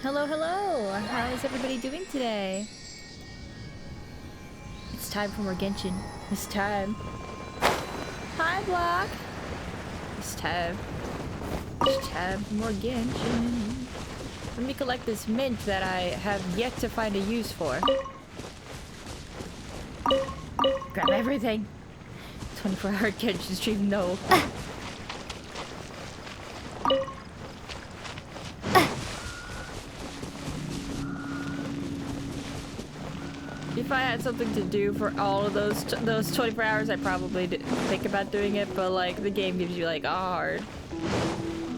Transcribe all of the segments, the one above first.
Hello, hello! How is everybody doing today? It's time for more Genshin. It's time. Hi, Block! It's time. It's time for more Genshin. Let me collect this mint that I have yet to find a use for. Grab everything! 24-hour Genshin stream, no. If I had something to do for all of those 24 hours, I probably think about doing it, but like the game gives you like a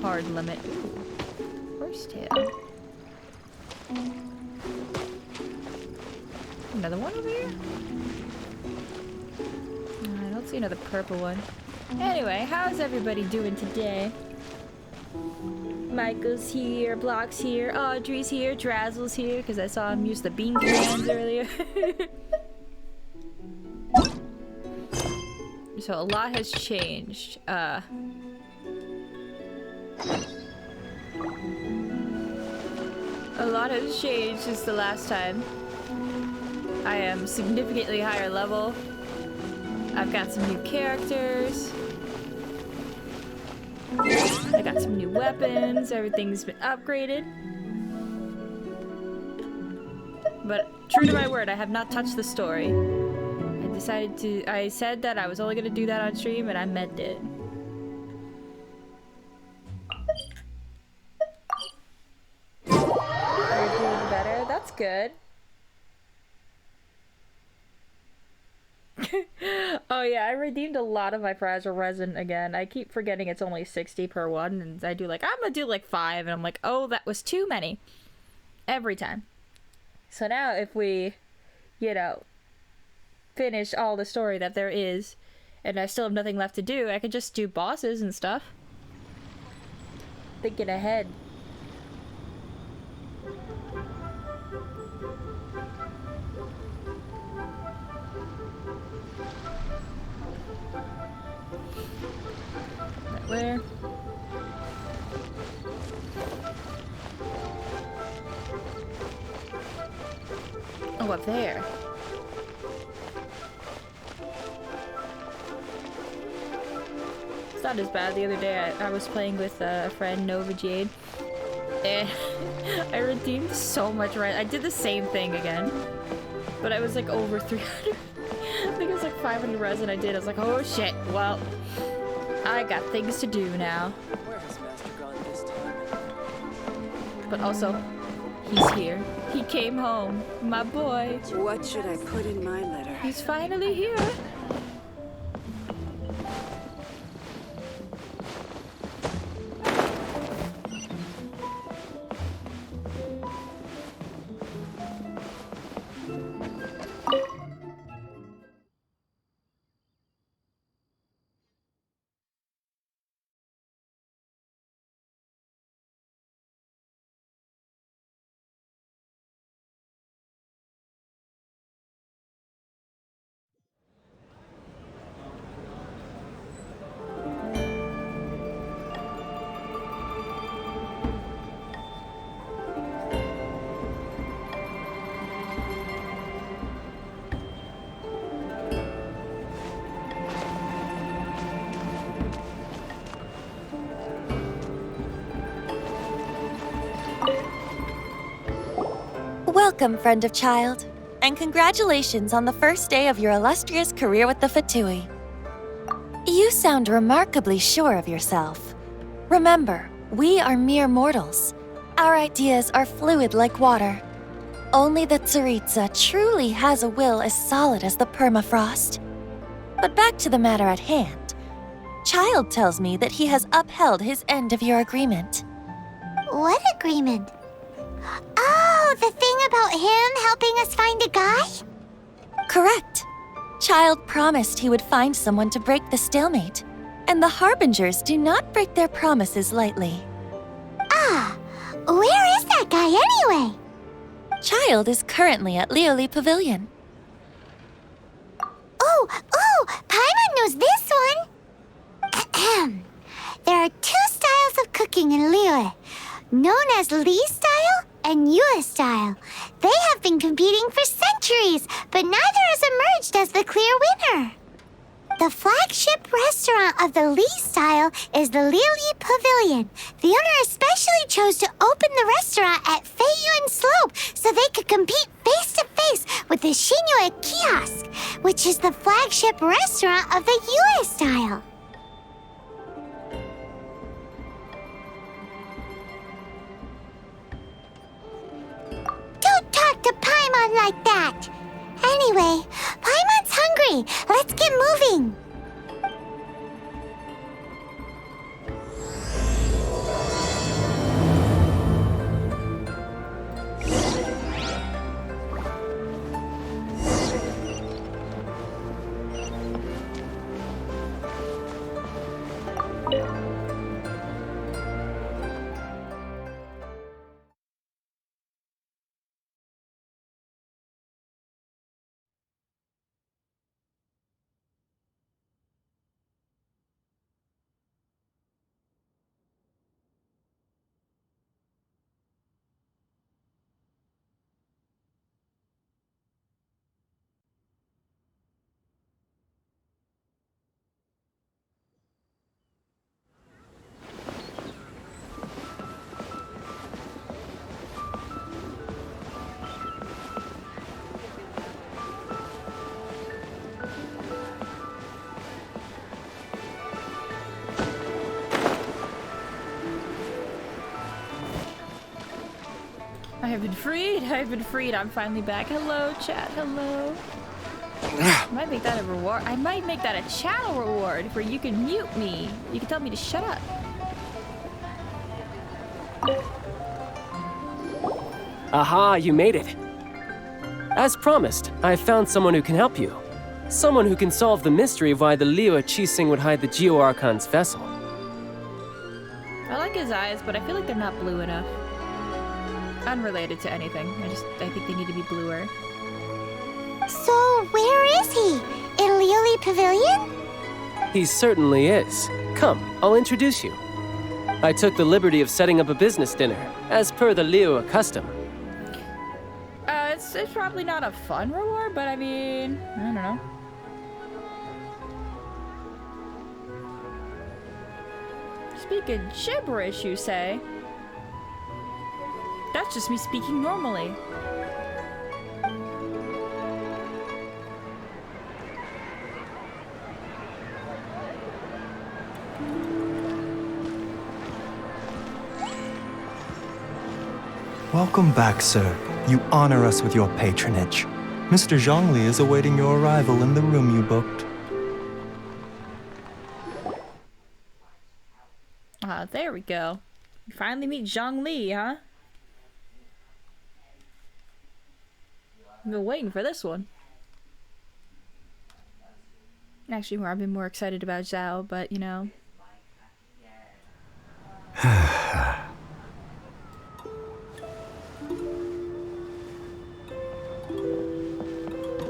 hard limit. Ooh, horsetail. Another one over here? I don't see another purple one. Anyway, how's everybody doing today? Michael's here, Block's here, Audrey's here, Drazzle's here, because I saw him use the bean commands earlier. So a lot has changed. A lot has changed since the last time. I am significantly higher level. I've got some new characters. I got some new weapons, everything's been upgraded. But true to my word, I have not touched the story. I said that I was only gonna do that on stream, and I meant it. Are you doing better? That's good. Oh yeah, I redeemed a lot of my fragile resin again. I keep forgetting it's only 60 per one, and I do like, I'm gonna do like 5, and I'm like, oh, that was too many. Every time. So now if we, you know, finish all the story that there is, and I still have nothing left to do, I could just do bosses and stuff. Thinking ahead. Where? Oh, up there. It's not as bad. The other day I was playing with a friend, Nova Jade, and I redeemed so much right. I did the same thing again, but I was like over 300. I think it was like 500 resin I did. I was like, oh shit, well, I got things to do now. Where has Master gone this time? But also, he's here. He came home. My boy. What should I put in my letter? He's finally here. Welcome, friend of child, and congratulations on the first day of your illustrious career with the Fatui. You sound remarkably sure of yourself. Remember, we are mere mortals. Our ideas are fluid like water. Only the Tsaritsa truly has a will as solid as the permafrost. But back to the matter at hand. Child tells me that he has upheld his end of your agreement. What agreement? Oh, the thing about him helping us find a guy? Correct. Child promised he would find someone to break the stalemate, and the Harbingers do not break their promises lightly. Ah, where is that guy anyway? Child is currently at Lioli Pavilion. Oh, Paimon knows this one. There are two styles of cooking in Liyue, known as Li style and Yue style. They have been competing for centuries, but neither has emerged as the clear winner. The flagship restaurant of the Lee style is the Lily Pavilion. The owner especially chose to open the restaurant at Feiyuan Slope so they could compete face-to-face with the Shinyue Kiosk, which is the flagship restaurant of the Yue style. Don't talk to Paimon like that! Anyway, Paimon's hungry. Let's get moving. I have been freed. I have been freed. I'm finally back. Hello, chat. Hello. I might make that a reward. I might make that a channel reward where you can mute me. You can tell me to shut up. Aha, you made it. As promised, I found someone who can help you. Someone who can solve the mystery of why the Liu Qixing would hide the Geo Archon's vessel. I like his eyes, but I feel like they're not blue enough. Unrelated to anything. I think they need to be bluer. So, where is he? In Lily Pavilion? He certainly is. Come, I'll introduce you. I took the liberty of setting up a business dinner, as per the Liu custom. It's probably not a fun reward, but I mean, I don't know. Speaking gibberish, you say? That's just me speaking normally. Welcome back, sir. You honor us with your patronage. Mr. Zhongli is awaiting your arrival in the room you booked. Ah, there we go. You finally meet Zhongli, huh? I've been waiting for this one. Actually, I've been more excited about Zhao, but you know.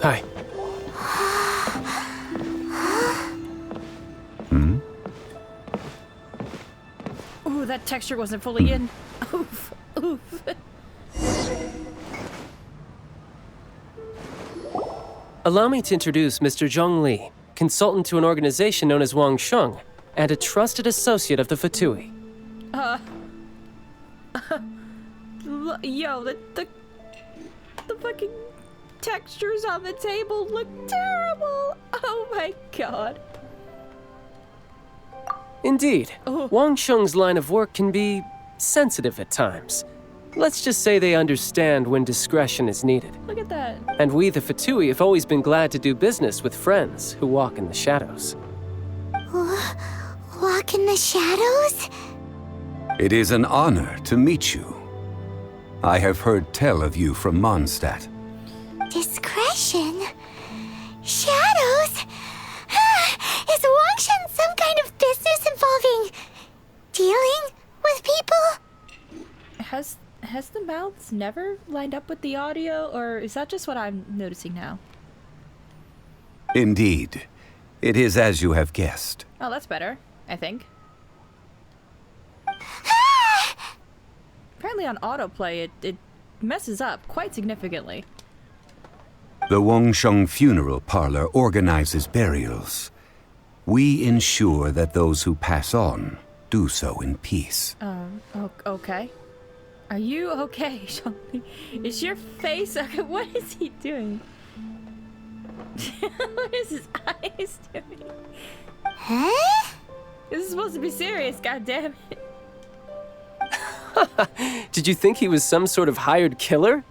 Hi. Ooh, that texture wasn't fully in. Oof. Oof. Allow me to introduce Mr. Zhong Li, consultant to an organization known as Wang Sheng, and a trusted associate of the Fatui. Yo, the fucking textures on the table look terrible. Oh my god. Indeed, Oh. Wang Sheng's line of work can be sensitive at times. Let's just say they understand when discretion is needed. Look at that. And we, the Fatui, have always been glad to do business with friends who walk in the shadows. Walk in the shadows? It is an honor to meet you. I have heard tell of you from Mondstadt. Discretion? Shadows? Is Wangshan some kind of business involving dealing with people? Has the mouths never lined up with the audio, or is that just what I'm noticing now? Indeed. It is as you have guessed. Oh, that's better, I think. Apparently on autoplay, it messes up quite significantly. The Wangsheng Funeral Parlor organizes burials. We ensure that those who pass on do so in peace. Okay. Are you okay, Zhongli? Is your face okay? What is he doing? What is his eyes doing? Huh? This is supposed to be serious, goddammit. Did you think he was some sort of hired killer?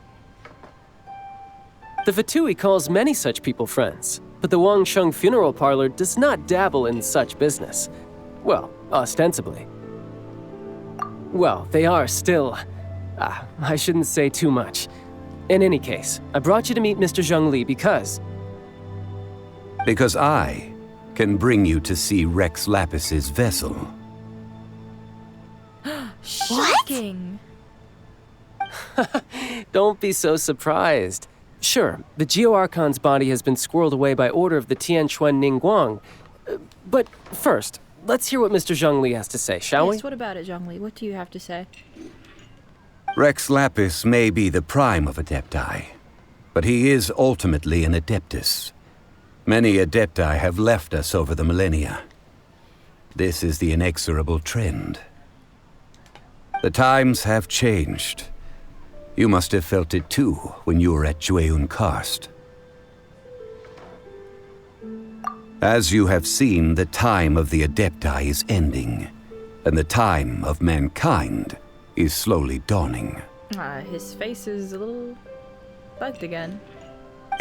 The Fatui calls many such people friends, but the Wangsheng Funeral Parlor does not dabble in such business. Well, ostensibly. Well, they are still... I shouldn't say too much. In any case, I brought you to meet Mr. Zhongli because... Because I can bring you to see Rex Lapis's vessel. Shocking! Don't be so surprised. Sure, the Geo Archon's body has been squirreled away by order of the Tianquan Ningguang. But first, let's hear what Mr. Zhongli has to say, shall we? Yes, what about it, Zhongli? What do you have to say? Rex Lapis may be the prime of Adepti, but he is ultimately an Adeptus. Many Adepti have left us over the millennia. This is the inexorable trend. The times have changed. You must have felt it too when you were at Jueyun Karst. As you have seen, the time of the Adepti is ending, and the time of mankind is slowly dawning. His face is a little bugged again.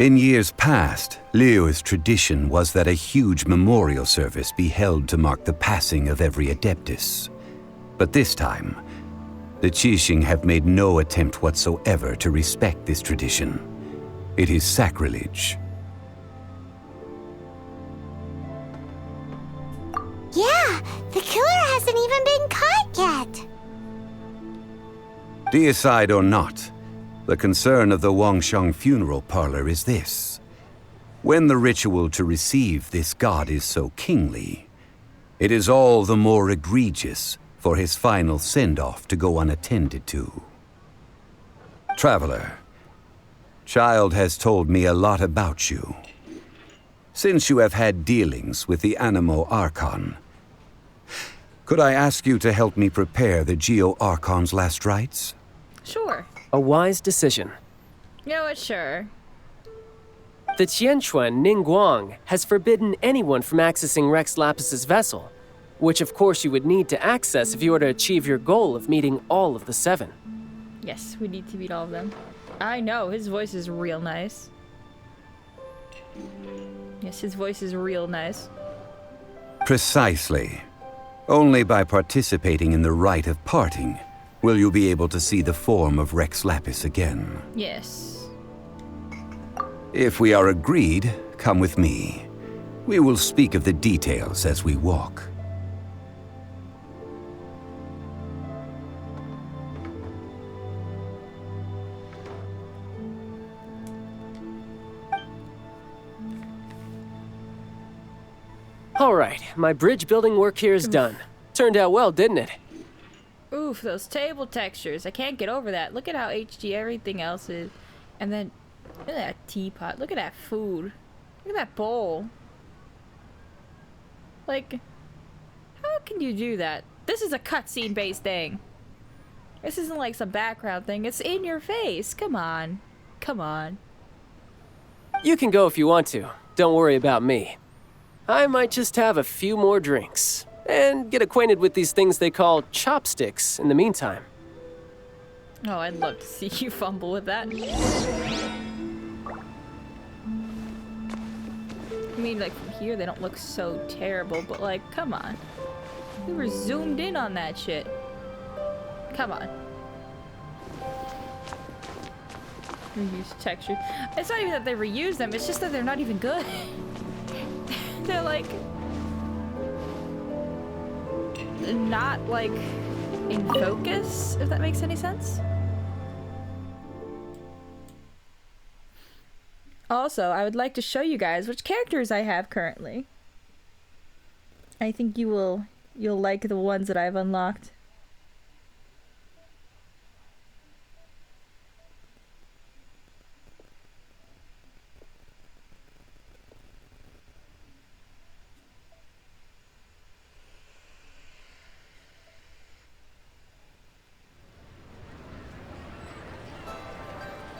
In years past, Liyue's tradition was that a huge memorial service be held to mark the passing of every Adeptus. But this time, the Qixing have made no attempt whatsoever to respect this tradition. It is sacrilege. Yeah, the killer hasn't even been caught yet. Deicide or not, the concern of the Wangsheng Funeral Parlor is this. When the ritual to receive this god is so kingly, it is all the more egregious for his final send-off to go unattended to. Traveler, Child has told me a lot about you. Since you have had dealings with the Animo Archon, could I ask you to help me prepare the Geo Archon's last rites? Sure. A wise decision. You know what, sure. The Tianquan Ningguang has forbidden anyone from accessing Rex Lapis's vessel, which of course you would need to access if you were to achieve your goal of meeting all of the 7. Yes, we need to meet all of them. I know, his voice is real nice. Yes, his voice is real nice. Precisely. Only by participating in the rite of parting will you be able to see the form of Rex Lapis again. Yes. If we are agreed, come with me. We will speak of the details as we walk. All right, my bridge building work here is done. Turned out well, didn't it? Oof, those table textures. I can't get over that. Look at how HD everything else is. And then, look at that teapot. Look at that food. Look at that bowl. Like, how can you do that? This is a cutscene based thing. This isn't like some background thing. It's in your face. Come on. Come on. You can go if you want to. Don't worry about me. I might just have a few more drinks and get acquainted with these things they call chopsticks in the meantime. Oh, I'd love to see you fumble with that. I mean, like, from here they don't look so terrible, but like, come on. We were zoomed in on that shit. Come on. Reuse texture. It's not even that they reuse them, it's just that they're not even good. They're like... not, like, in focus, if that makes any sense. Also, I would like to show you guys which characters I have currently. I think you'll like the ones that I've unlocked.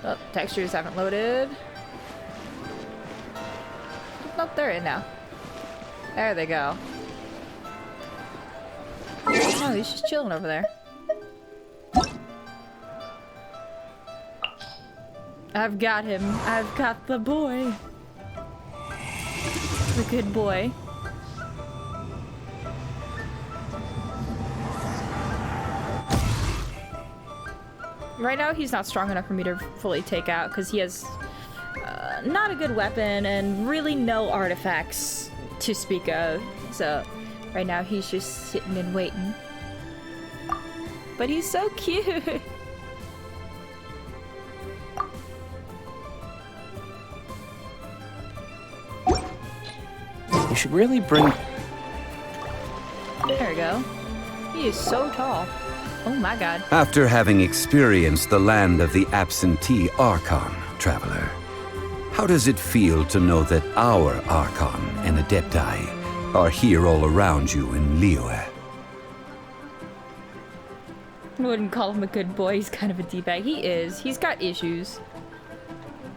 Oh, textures haven't loaded. Nope, they're in now. There they go. Oh, he's just chilling over there. I've got him. I've got the boy. The good boy. Right now, he's not strong enough for me to fully take out because he has not a good weapon and really no artifacts to speak of. So, right now, he's just sitting and waiting. But he's so cute. You should really bring... There we go. He is so tall. Oh my god. After having experienced the land of the absentee Archon, traveler, how does it feel to know that our Archon and Adepti are here all around you in Liyue? I wouldn't call him a good boy. He's kind of a d-bag. He is. He's got issues.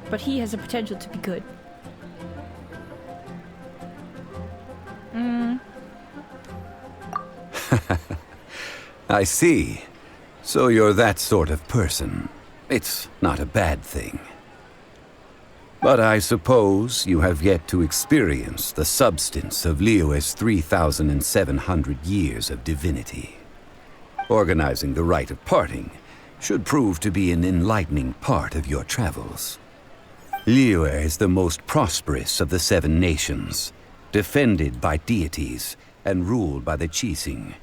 But he has the potential to be good. I see. So you're that sort of person. It's not a bad thing. But I suppose you have yet to experience the substance of Liyue's 3,700 years of divinity. Organizing the rite of parting should prove to be an enlightening part of your travels. Liyue is the most prosperous of the 7 nations, defended by deities and ruled by the Qixing.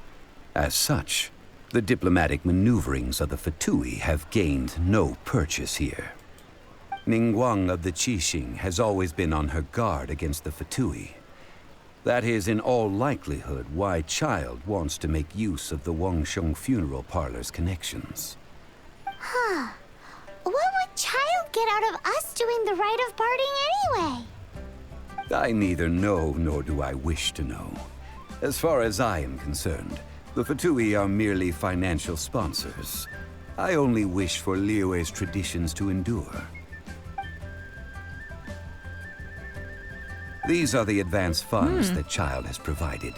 As such, the diplomatic maneuverings of the Fatui have gained no purchase here. Ningguang of the Qixing has always been on her guard against the Fatui. That is in all likelihood why Child wants to make use of the Wangsheng funeral parlor's connections. Huh. What would Child get out of us doing the rite of parting anyway? I neither know nor do I wish to know. As far as I am concerned, the Fatui are merely financial sponsors. I only wish for Liyue's traditions to endure. These are the advance funds that Child has provided.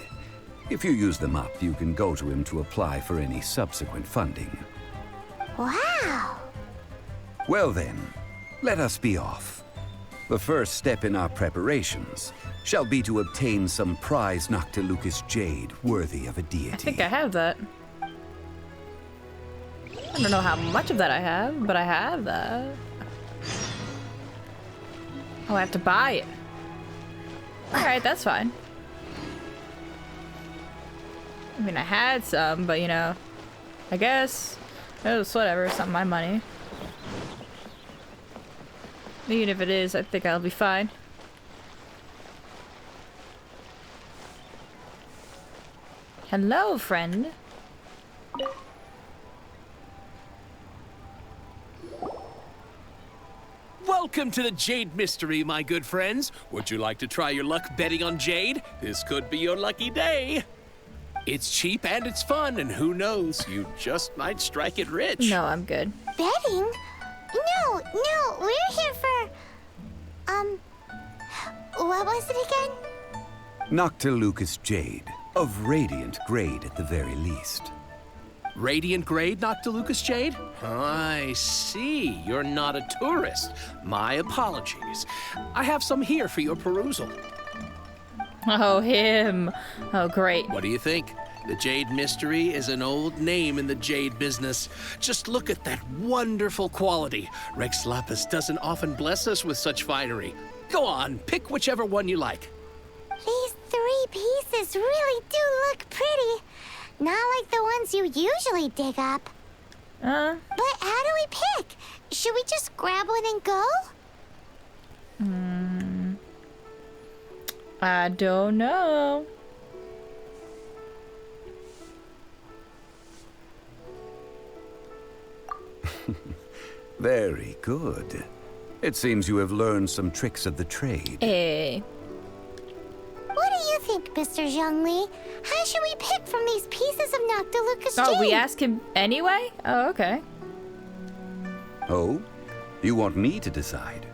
If you use them up, you can go to him to apply for any subsequent funding. Wow. Well then, let us be off. The first step in our preparations shall be to obtain some prize Noctilucous jade worthy of a deity. I think I have that. I don't know how much of that I have, but I have that. Oh, I have to buy it. Alright, that's fine. I mean, I had some, but you know, I guess it was whatever, it's not my money. Even if it is, I think I'll be fine. Hello, friend. Welcome to the Jade Mystery, my good friends. Would you like to try your luck betting on Jade? This could be your lucky day. It's cheap and it's fun, and who knows, you just might strike it rich. No, I'm good. Betting? No, we're here for... what was it again? Noctilucous jade, of radiant grade at the very least. Radiant grade, Noctilucous Jade? I see. You're not a tourist. My apologies. I have some here for your perusal. Oh, him. Oh, great. What do you think? The Jade Mystery is an old name in the jade business. Just look at that wonderful quality. Rex Lapis doesn't often bless us with such finery. Go on, pick whichever one you like. These 3 pieces really do look pretty. Not like the ones you usually dig up. But how do we pick? Should we just grab one and go? I don't know. Very good. It seems you have learned some tricks of the trade. Hey. What do you think, Mr. Zhongli? How should we pick from these pieces of Noctilucous jade? Oh, we ask him anyway? Oh, okay. Oh? You want me to decide?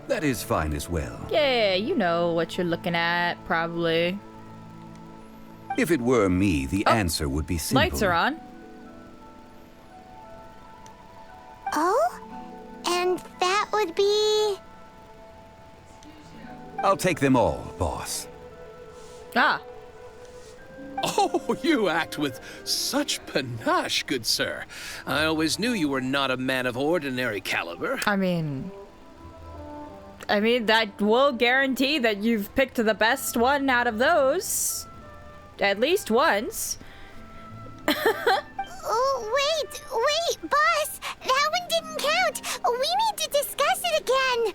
That is fine as well. Yeah, you know what you're looking at, probably. If it were me, the answer would be simple. Lights are on. Oh? And that would be... I'll take them all, boss. Ah. Oh, you act with such panache, good sir. I always knew you were not a man of ordinary caliber. I mean, that will guarantee that you've picked the best one out of those. At least once. Oh, wait, boss! That one didn't count! We need to discuss it again!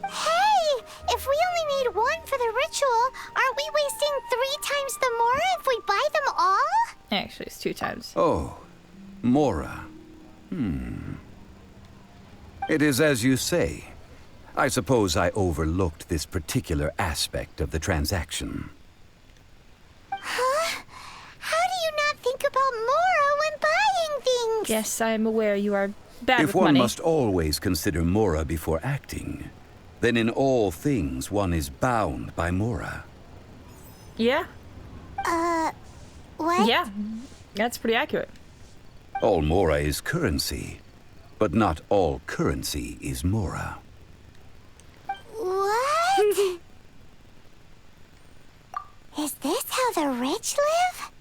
Hey! If we only need one for the ritual, aren't we wasting 3 times the Mora if we buy them all? Actually, it's 2 times. Oh, Mora. It is as you say. I suppose I overlooked this particular aspect of the transaction. Huh? How do you not think about Mora when buying things? Yes, I am aware you are bad If with one money. must always consider Mora before acting, then in all things one is bound by Mora. Yeah. What? Yeah. That's pretty accurate. All Mora is currency, but not all currency is Mora. What? Is this how the rich live?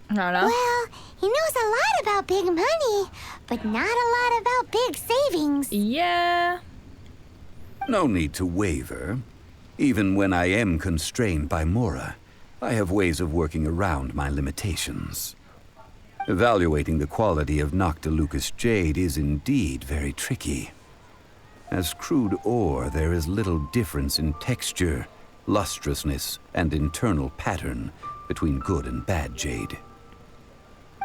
I don't know. Well, he knows a lot about big money, but not a lot about big savings. Yeah. No need to waver. Even when I am constrained by Mora, I have ways of working around my limitations. Evaluating the quality of Noctilucous jade is indeed very tricky. As crude ore, there is little difference in texture, lustrousness, and internal pattern between good and bad jade.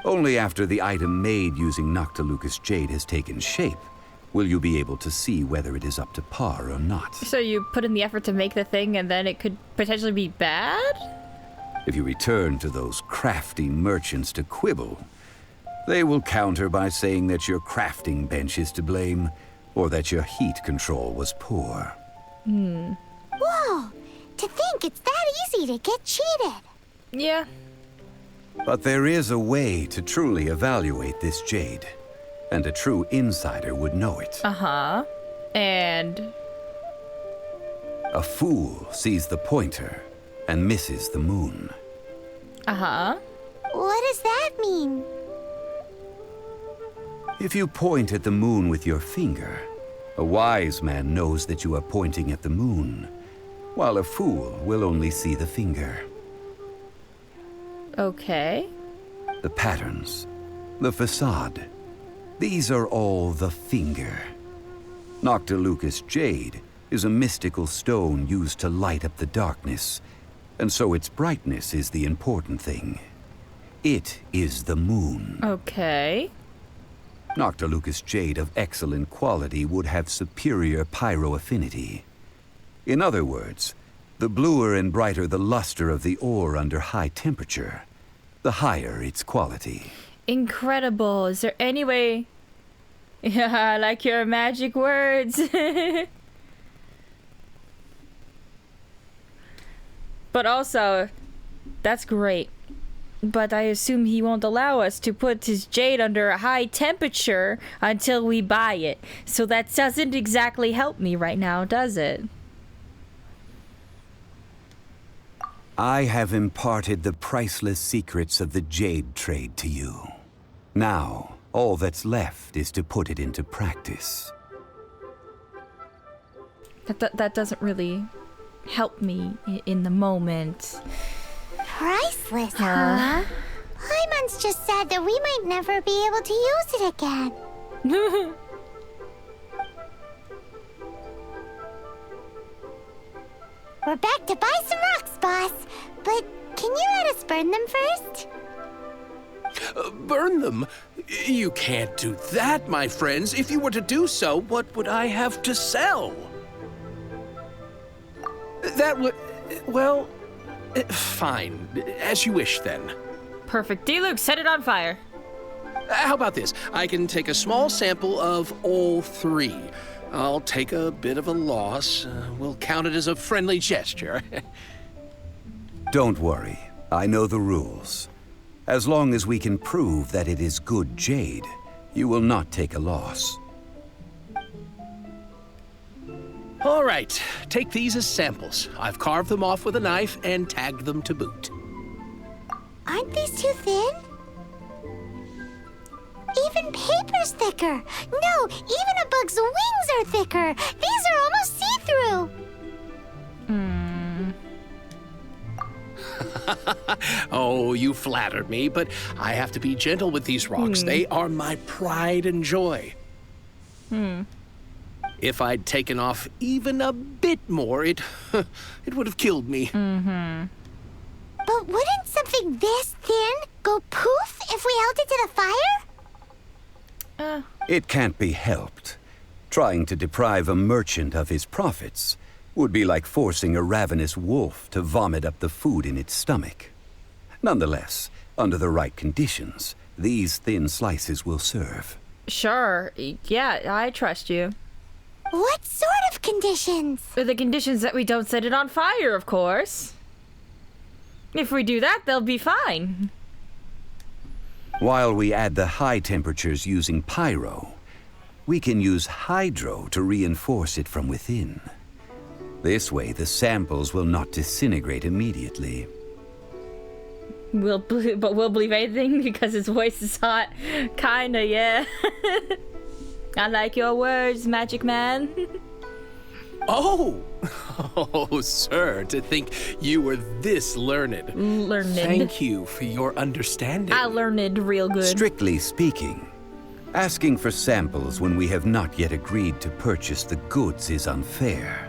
Only after the item made using Noctilucous jade has taken shape will you be able to see whether it is up to par or not. So you put in the effort to make the thing and then it could potentially be bad? If you return to those crafty merchants to quibble, they will counter by saying that your crafting bench is to blame, or that your heat control was poor. Whoa! To think it's that easy to get cheated. Yeah. But there is a way to truly evaluate this jade, and a true insider would know it. Uh-huh. And... A fool sees the pointer and misses the moon. Uh-huh. What does that mean? If you point at the moon with your finger, a wise man knows that you are pointing at the moon, while a fool will only see the finger. Okay. The patterns, the facade, these are all the finger. Noctilucous jade is a mystical stone used to light up the darkness, and so its brightness is the important thing. It is the moon. Okay. Noctilucous jade of excellent quality would have superior pyroaffinity. In other words, the bluer and brighter the luster of the ore under high temperature, the higher its quality. Incredible. Is there any way... Yeah, I like your magic words. But also, that's great. But I assume he won't allow us to put his jade under a high temperature until we buy it. So that doesn't exactly help me right now, does it? I have imparted the priceless secrets of the jade trade to you. Now, all that's left is to put it into practice. That doesn't really help me in the moment. Priceless, huh? Paimon's just said that we might never be able to use it again. We're back to buy some rocks, boss. But can you let us burn them first? Burn them? You can't do that, my friends. If you were to do so, what would I have to sell? That would... well... fine. As you wish, then. Perfect. D-Luke, set it on fire. How about this? I can take a small sample of all three. I'll take a bit of a loss. We'll count it as a friendly gesture. Don't worry. I know the rules. As long as we can prove that it is good jade, you will not take a loss. All right, take these as samples. I've carved them off with a knife and tagged them to boot. Aren't these too thin? Even paper's thicker. No, even a bug's wings are thicker. These are almost see-through. Oh, you flatter me, but I have to be gentle with these rocks. They are my pride and joy. If I'd taken off even a bit more, it would have killed me. But wouldn't something this thin go poof if we held it to the fire? It can't be helped. Trying to deprive a merchant of his profits would be like forcing a ravenous wolf to vomit up the food in its stomach. Nonetheless, under the right conditions, these thin slices will serve. Sure. Yeah, I trust you. What sort of conditions? The conditions that we don't set it on fire, of course. If we do that, they'll be fine. While we add the high temperatures using pyro, we can use hydro to reinforce it from within. This way, the samples will not disintegrate immediately. We'll believe anything because his voice is hot. Kinda, yeah. I like your words, Magic Man. Oh, sir, to think you were this learned. Learned. Thank you for your understanding. I learned real good. Strictly speaking, asking for samples when we have not yet agreed to purchase the goods is unfair.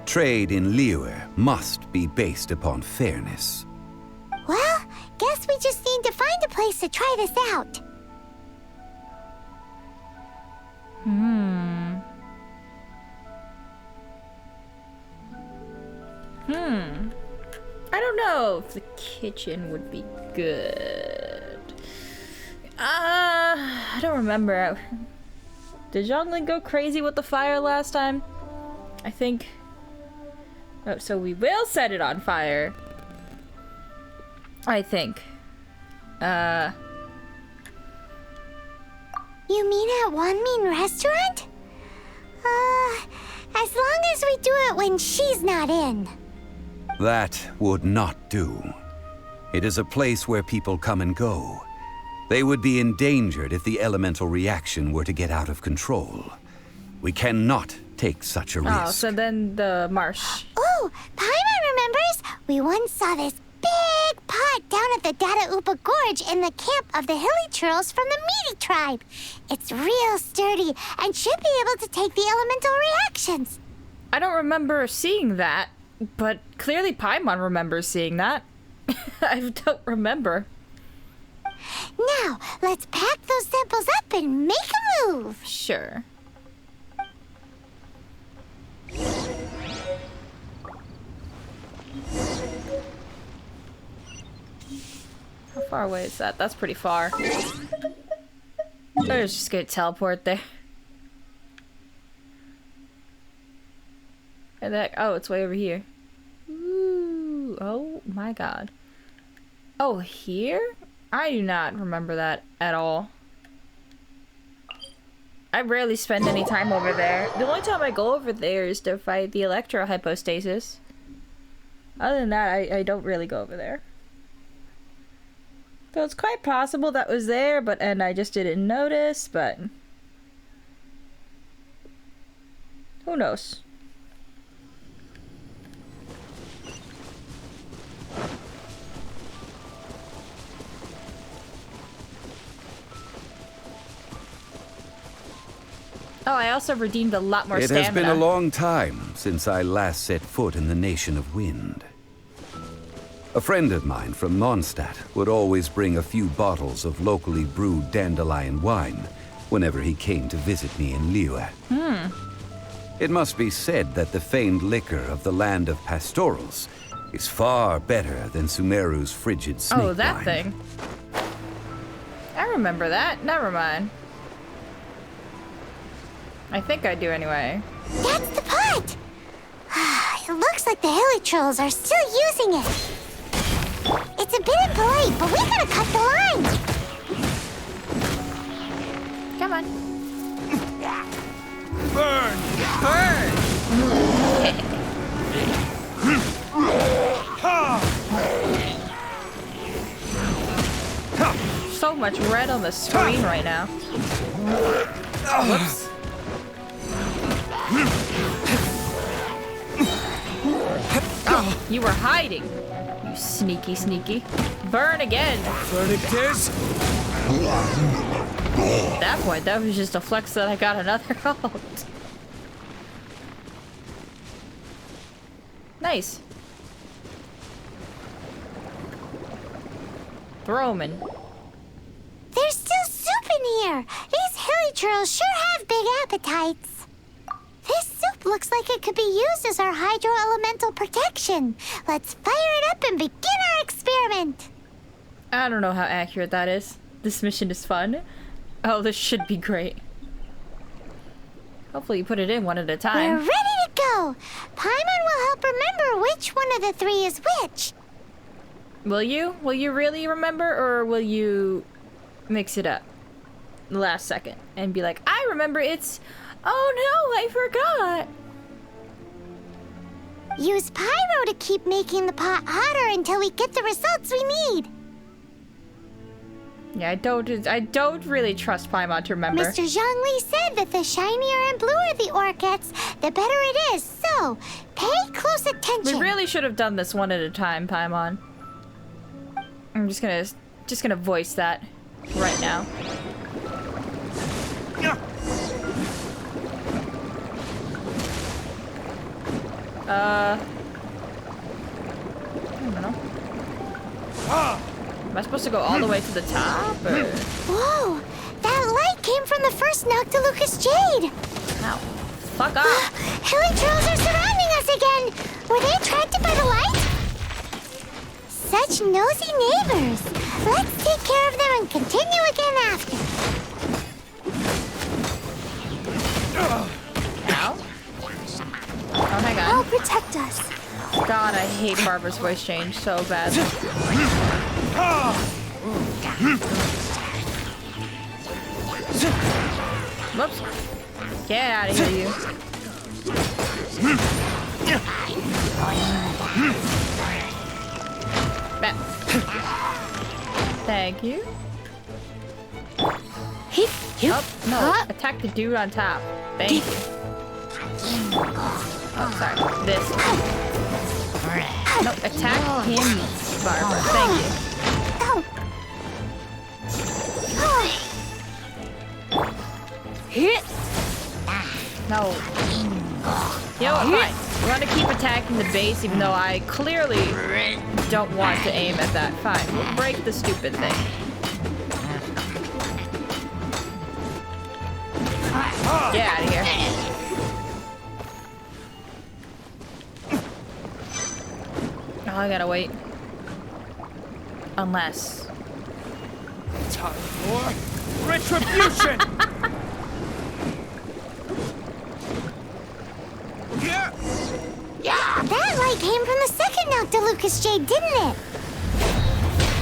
Trade in Liyue must be based upon fairness. Well, guess we just need to find a place to try this out. I don't know if the kitchen would be good. I don't remember. Did Zhongli go crazy with the fire last time? I think. Oh, so we will set it on fire. I think. You mean at Wanmin Restaurant? As long as we do it when she's not in. That would not do. It is a place where people come and go. They would be endangered if the elemental reaction were to get out of control. We cannot take such a risk. Oh, so then the marsh. Oh, Paimon remembers. We once saw this big pot down at the Data Upa Gorge in the camp of the Hilly Churls from the Meaty tribe. It's real sturdy and should be able to take the elemental reactions. I don't remember seeing that, but clearly Paimon remembers seeing that. I don't remember. Now, let's pack those samples up and make a move. Sure. How far away is that? That's pretty far. Let's just go teleport there. And that, oh, it's way over here. Ooh, oh my god. Oh, here? I do not remember that at all. I rarely spend any time over there. The only time I go over there is to fight the Electro Hypostasis. Other than that, I don't really go over there. So it's quite possible that was there, and I just didn't notice, but who knows? Oh, I also redeemed a lot more stamina. It has been a long time since I last set foot in the Nation of Wind. A friend of mine from Mondstadt would always bring a few bottles of locally brewed dandelion wine whenever he came to visit me in Liyue. It must be said that the famed liquor of the land of pastorals is far better than Sumeru's frigid snake wine. Oh, that thing. I remember that. Never mind. I think I do anyway. That's the pot! It looks like the hilly trolls are still using it. It's a bit impolite, but we gotta cut the line. Come on. Burn! Burn! So much red on the screen right now. Whoops. Oh, you were hiding. You sneaky, sneaky. Burn again. Burn it is. At that point, that was just a flex that I got another ult. Nice. Throw 'em in. There's still soup in here. These hilly trolls sure have big appetites. This soup looks like it could be used as our hydro-elemental protection. Let's fire it up and begin our experiment. I don't know how accurate that is. This mission is fun. Oh, this should be great. Hopefully you put it in one at a We're time. ready to go. Paimon will help remember which one of the three is which. Will you? Will you really remember, or will you mix it up last second and be like, I remember it's... Oh no, I forgot. Use pyro to keep making the pot hotter until we get the results we need. Yeah, I don't really trust Paimon to remember. Mr. Zhongli said that the shinier and bluer the ore gets, the better it is. So, pay close attention. We really should have done this one at a time, Paimon. I'm just gonna voice that right now. I don't know. Am I supposed to go all the way to the top, or? Whoa! That light came from the first Noctilucous Jade! Ow. Fuck off! Hilly trolls are surrounding us again! Were they attracted by the light? Such nosy neighbors! Let's take care of them and continue again after. Ow. Oh, hang on. I'll protect us. God, I hate Barbara's voice change so bad. Whoops. Get out of here, you. Back. Thank you. Oh, no. Attack the dude on top. Thank you. Oh, sorry. This. No, attack him, Barbara. Thank you. No. You know what, fine. We're gonna keep attacking the base even though I clearly don't want to aim at that. Fine, we'll break the stupid thing. Get out of here. Oh, I gotta wait. Unless... Time for retribution! That light came from the second Noctilucous Jade, didn't it?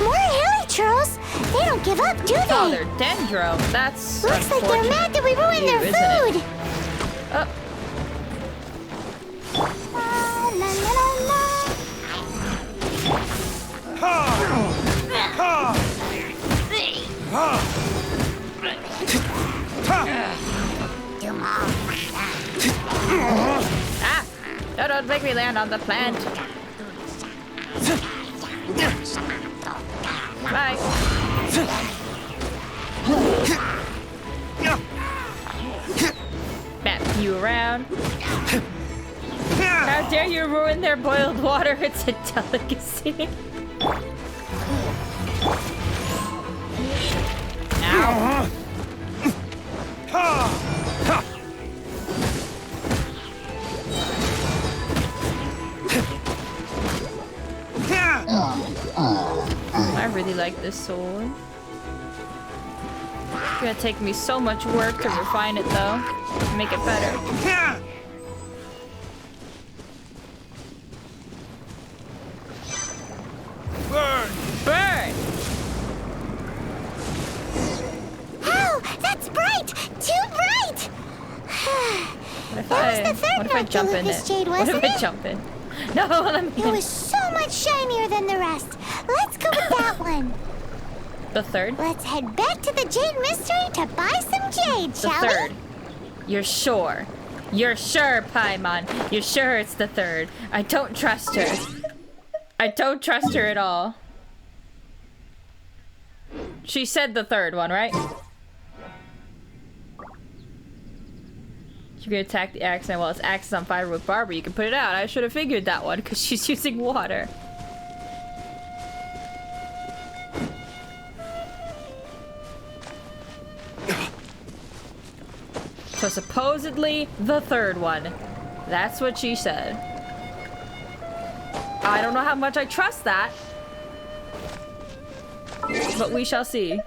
More hilly trolls. They don't give up, do they? Oh, they're Dendro. That's Looks like they're mad that we ruined their isn't food. it? Oh. La, la, la, la. Ah! No, don't make me land on the plant. Bye. Bat you around. How dare you ruin their boiled water? It's a delicacy. Ow. I really like this sword. It's gonna take me so much work to refine it, though. To make it better. Burn! Burn! Oh, that's bright! Too bright! What if That was the third what if I note to jump in Lucas it? Jade, What if wasn't I it? jump in? No, let me It was so much shinier than the rest. Let's go with that one. The third? Let's head back to the Jade Mystery to buy some jade, The shall third. You're sure? You're sure, Paimon? You're sure it's the third? I don't trust her. I don't trust her at all. She said the third one, right? You can attack the accent while its axe is on fire with Barbara. You can put it out. I should have figured that one because she's using water. So supposedly the third one. That's what she said. I don't know how much I trust that. But we shall see.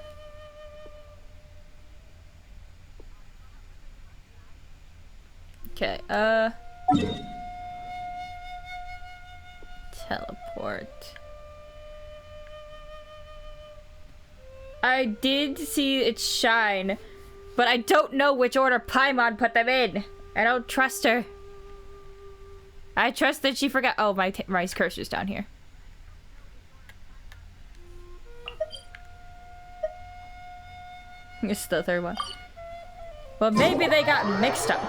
Okay, teleport. I did see it shine, but I don't know which order Paimon put them in. I don't trust her. I trust that she forgot. Oh, my cursor's down here. It's the third one. Well, maybe they got mixed up.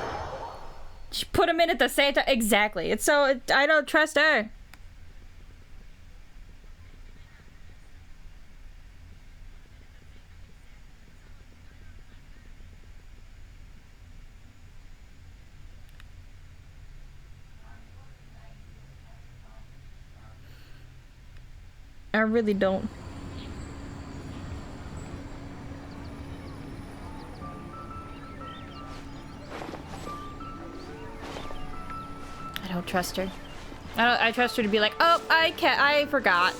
She put them in at the same time. Exactly. It's so I don't trust her. I really don't. I don't trust her. I trust her to be like, oh, I forgot.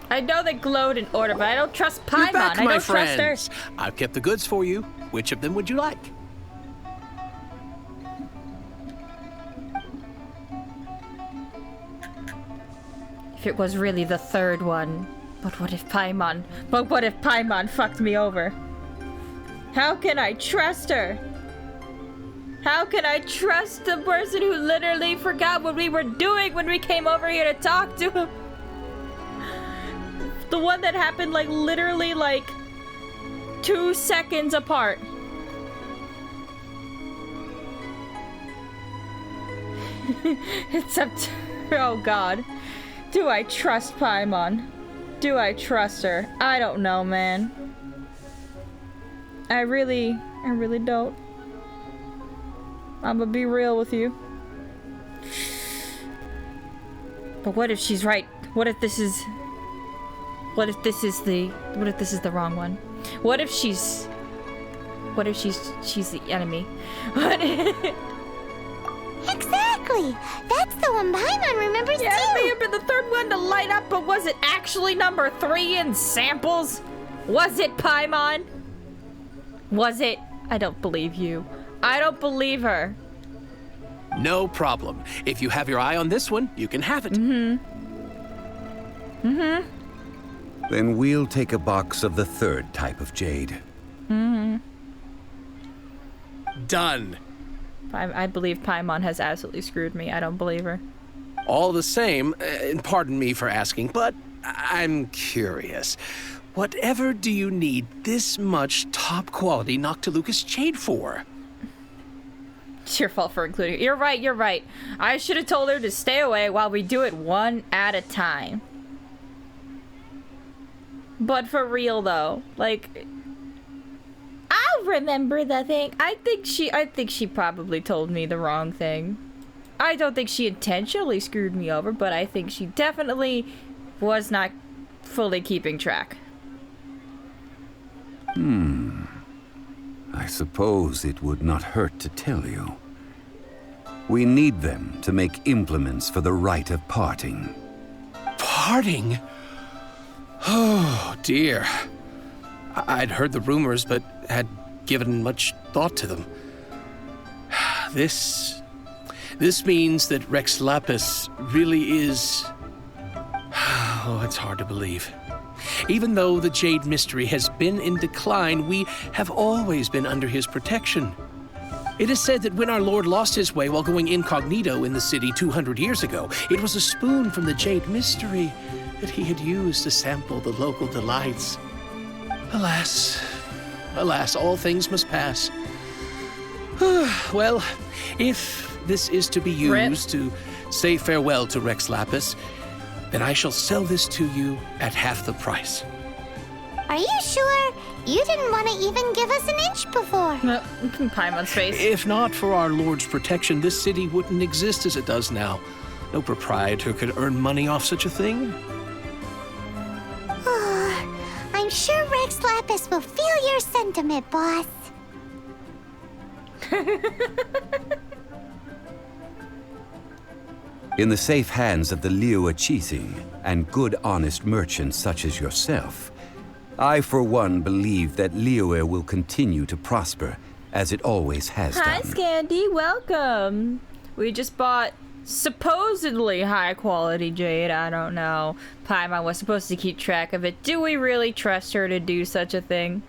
I know they glowed in order, but I don't trust Paimon. You're back, I my don't trust friends. her. I've kept the goods for you. Which of them would you like? If it was really the third one. But what if Paimon fucked me over? How can I trust her? How can I trust the person who literally forgot what we were doing when we came over here to talk to him? The one that happened like literally like 2 seconds apart. It's up to... Oh god. Do I trust Paimon? Do I trust her? I don't know, man. I really don't. I'ma be real with you. But what if she's right? What if this is the wrong one? What if she's the enemy? What if... Exactly! That's the one Paimon remembers Yeah, it may too! have been the third one to light up, but was it actually number 3 in samples? Was it Paimon? Was it? I don't believe you. I don't believe her. No problem. If you have your eye on this one, you can have it. Then we'll take a box of the third type of jade. Done. I believe Paimon has absolutely screwed me. I don't believe her. All the same, and pardon me for asking, but I'm curious. Whatever do you need this much top-quality Noctilucous jade for? It's your fault for including it. You're right. I should have told her to stay away while we do it one at a time. But for real though, like... I'll remember the thing. I think she probably told me the wrong thing. I don't think she intentionally screwed me over, but I think she definitely was not fully keeping track. I suppose it would not hurt to tell you. We need them to make implements for the rite of parting. Parting? Oh, dear. I'd heard the rumors, but had given much thought to them. This means that Rex Lapis really is... Oh, it's hard to believe. Even though the Jade Mystery has been in decline, we have always been under his protection. It is said that when our Lord lost his way while going incognito in the city 200 years ago, it was a spoon from the Jade Mystery that he had used to sample the local delights. Alas, all things must pass. Well, if this is to be used to say farewell to Rex Lapis, then I shall sell this to you at half the price. Are you sure? You didn't want to even give us an inch before. Paimon's face. If not for our Lord's protection, this city wouldn't exist as it does now. No proprietor could earn money off such a thing. I'm sure Rex Lapis will feel your sentiment, boss. In the safe hands of the Liu Chising and good honest merchants such as yourself, I for one believe that Liyue will continue to prosper as it always has Hi, done. Scandy, welcome. We just bought supposedly high quality jade. I don't know. Paimon was supposed to keep track of it. Do we really trust her to do such a thing?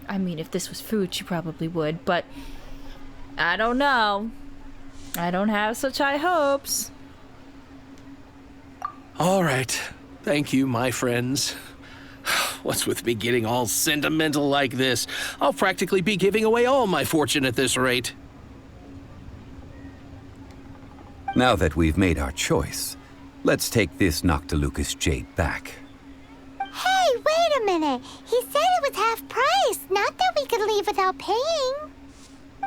I mean, if this was food, she probably would, but I don't know. I don't have such high hopes. All right. Thank you, my friends. What's with me getting all sentimental like this? I'll practically be giving away all my fortune at this rate. Now that we've made our choice, let's take this Noctilucous jade back. Hey, wait a minute. He said it was half price, not that we could leave without paying.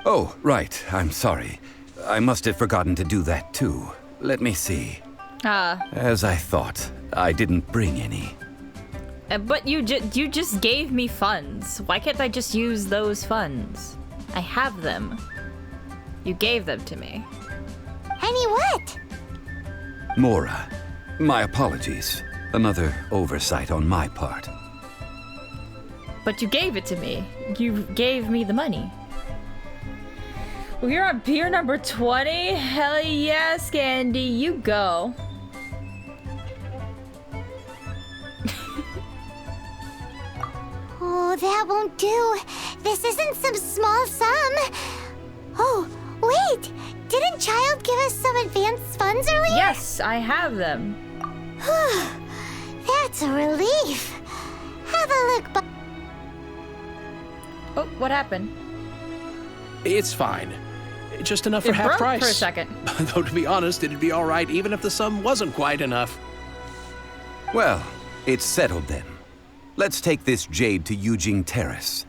Oh, right. I'm sorry. I must have forgotten to do that too. Let me see. As I thought, I didn't bring any. But you just gave me funds. Why can't I just use those funds? I have them. You gave them to me. Any what? Mora, my apologies. Another oversight on my part. But you gave it to me. You gave me the money. We're on beer number 20? Hell yes, Andy, you go. Oh, that won't do. This isn't some small sum. Oh, wait. Didn't Child give us some advanced funds earlier? Yes, I have them. That's a relief. Have a look, Oh, what happened? It's fine. Just enough for It half broke price. for a second. Though to be honest, it'd be all right even if the sum wasn't quite enough. Well, it's settled then. Let's take this jade to Yujing Terrace.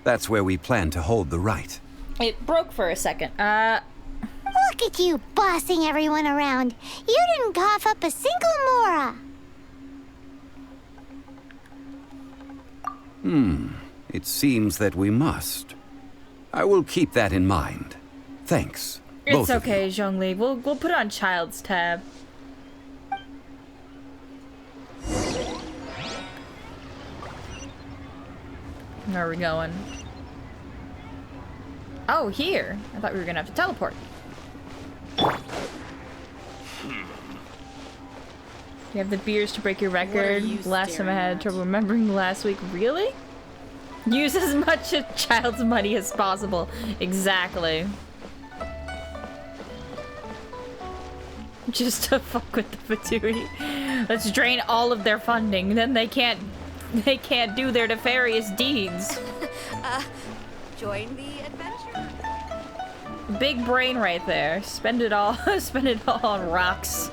That's where we plan to hold the rite. It broke for a second. Look at you bossing everyone around. You didn't cough up a single mora. It seems that we must. I will keep that in mind. Thanks. It's both of okay, you. Zhongli. We'll put it on Child's tab. Where are we going? Oh, here. I thought we were gonna have to teleport. You have the beers to break your record. Last time I had trouble remembering last week. Really? Use as much of Child's money as possible. Exactly. Just to fuck with the Fatui. Let's drain all of their funding. Then they can't do their nefarious deeds. Join the adventure? Big brain right there. Spend it all on rocks.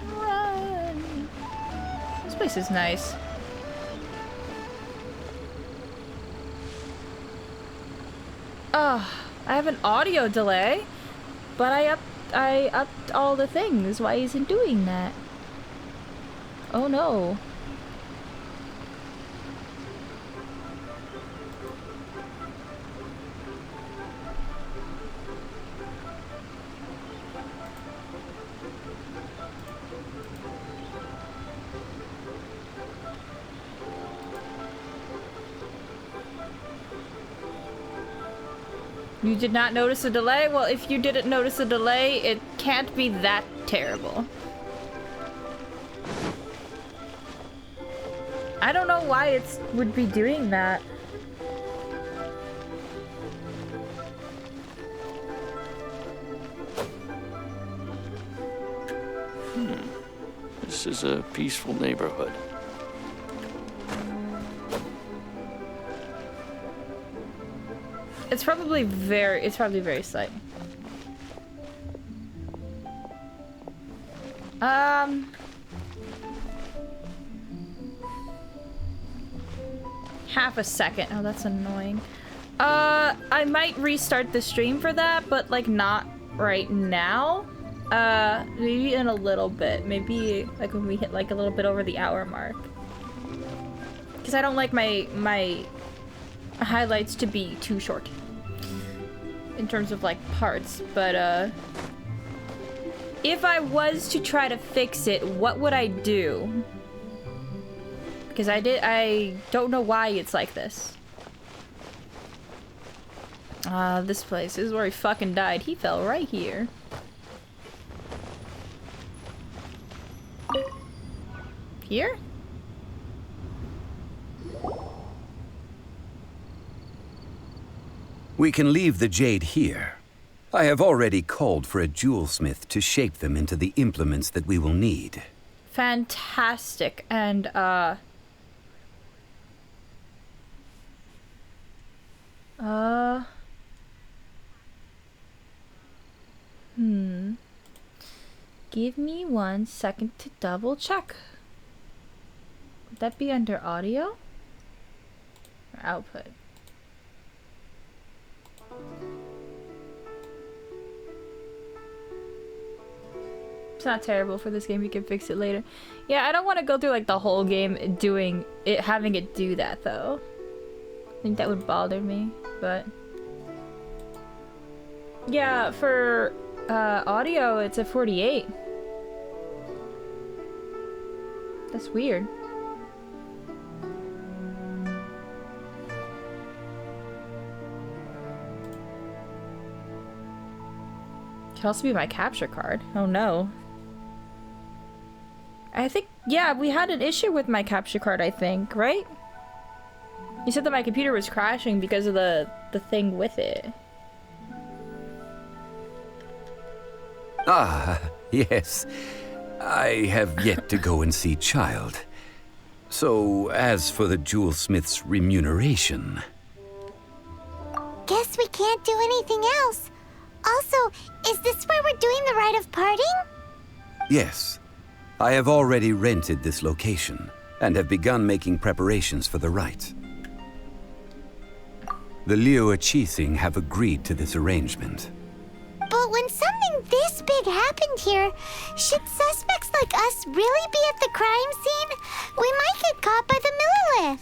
Run. This place is nice. Oh, I have an audio delay, but I I upped all the things. Why isn't doing that? Oh no. You did not notice a delay? Well, if you didn't notice a delay, it can't be that terrible. I don't know why it would be doing that. This is a peaceful neighborhood. It's probably very slight. Half a second. Oh, that's annoying. I might restart the stream for that, but like not right now. Maybe in a little bit. Maybe like when we hit like a little bit over the hour mark. Because I don't like my highlights to be too short in terms of like parts, but if I was to try to fix it, what would I do? Because I don't know why it's like this. This place is where he fucking died. He fell right here. Here? We can leave the jade here. I have already called for a jewelsmith to shape them into the implements that we will need. Fantastic. And, Give me 1 second to double check. Would that be under audio? Or output? It's not terrible for this game. You can fix it later. Yeah, I don't want to go through like the whole game doing it, having it do that though. I think that would bother me, but yeah, for audio, it's at 48. That's weird. Could also be my capture card. Oh no. I think, yeah, we had an issue with my capture card, I think, right? You said that my computer was crashing because of the thing with it. Ah, yes. I have yet to go and see Child. So, as for the jewelsmith's remuneration... Guess we can't do anything else. Also, is this where we're doing the rite of parting? Yes. I have already rented this location, and have begun making preparations for the rite. The Liu Qixing have agreed to this arrangement. But when something this big happened here, should suspects like us really be at the crime scene? We might get caught by the Millilith.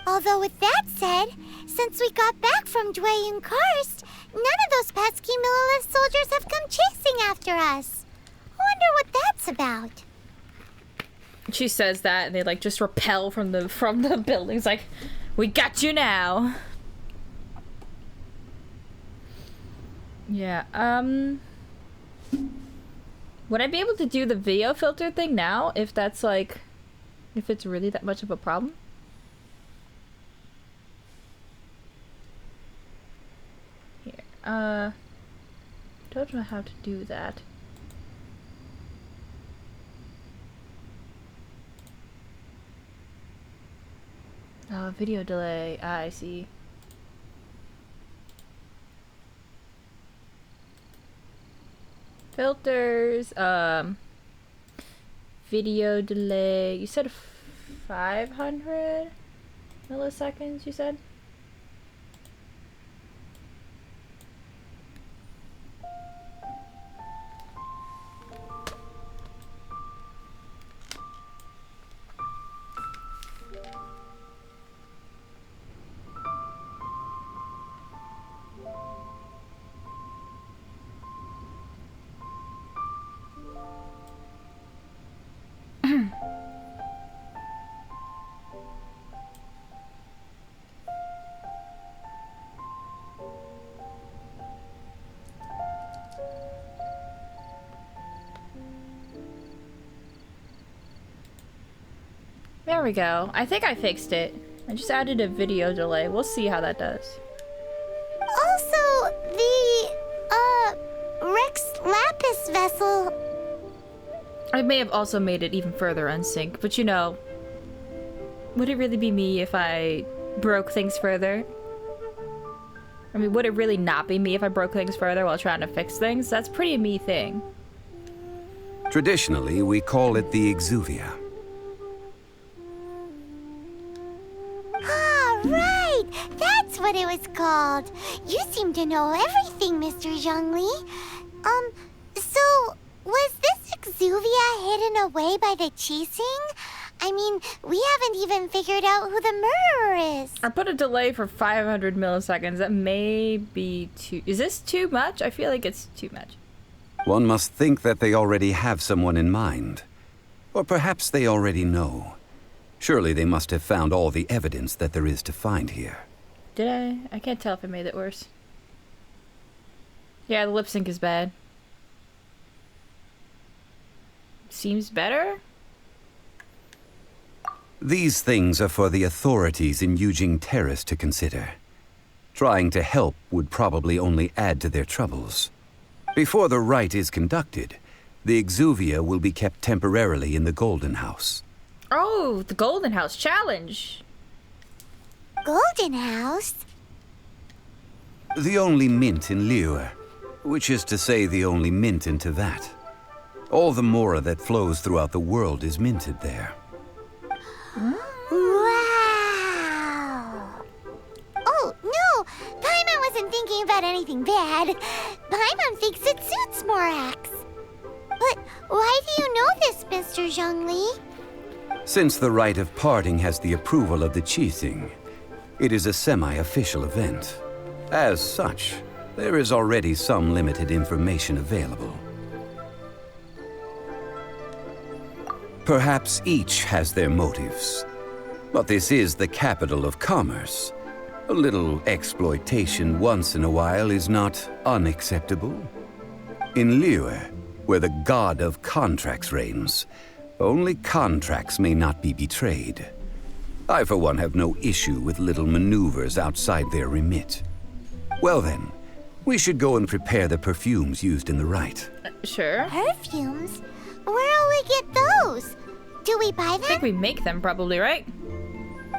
Although with that said, since we got back from Dwayne Karst, none of those pesky Millilith soldiers have come chasing after us. I wonder what that's about. She says that and they like just repel from the buildings like, we got you now. Yeah, would I be able to do the video filter thing now if that's like, if it's really that much of a problem? Here, don't know how to do that. Oh, video delay. Ah, I see. Filters, video delay. You said 500 milliseconds, you said? There we go. I think I fixed it. I just added a video delay. We'll see how that does. Also, the, Rex Lapis vessel. I may have also made it even further unsync, but you know, would it really be me if I broke things further? I mean, would it really not be me if I broke things further while trying to fix things? That's a pretty me thing. Traditionally, we call it the exuvia. Ah, right! That's what it was called. You seem to know everything, Mr. Zhongli. So, was this exuvia hidden away by the Qixing? I mean, we haven't even figured out who the murderer is. I put a delay for 500 milliseconds. That may be too... Is this too much? I feel like it's too much. One must think that they already have someone in mind. Or perhaps they already know. Surely they must have found all the evidence that there is to find here. Did I? I can't tell if I made it worse. Yeah, the lip sync is bad. Seems better? These things are for the authorities in Yujing Terrace to consider. Trying to help would probably only add to their troubles. Before the rite is conducted, the exuvia will be kept temporarily in the Golden House. Oh, the Golden House challenge. Golden House? The only mint in Liyue, which is to say the only mint in Teyvat. All the mora that flows throughout the world is minted there. Wow! Oh, no! Paimon wasn't thinking about anything bad. Paimon thinks it suits Morax. But why do you know this, Mr. Zhongli? Since the rite of parting has the approval of the Qixing, it is a semi-official event. As such, there is already some limited information available. Perhaps each has their motives. But this is the capital of commerce. A little exploitation once in a while is not unacceptable. In Liyue, where the god of contracts reigns, only contracts may not be betrayed. I, for one, have no issue with little maneuvers outside their remit. Well then, we should go and prepare the perfumes used in the rite. Sure. Perfumes? Where'll we get those? Do we buy them? I think we make them probably, right?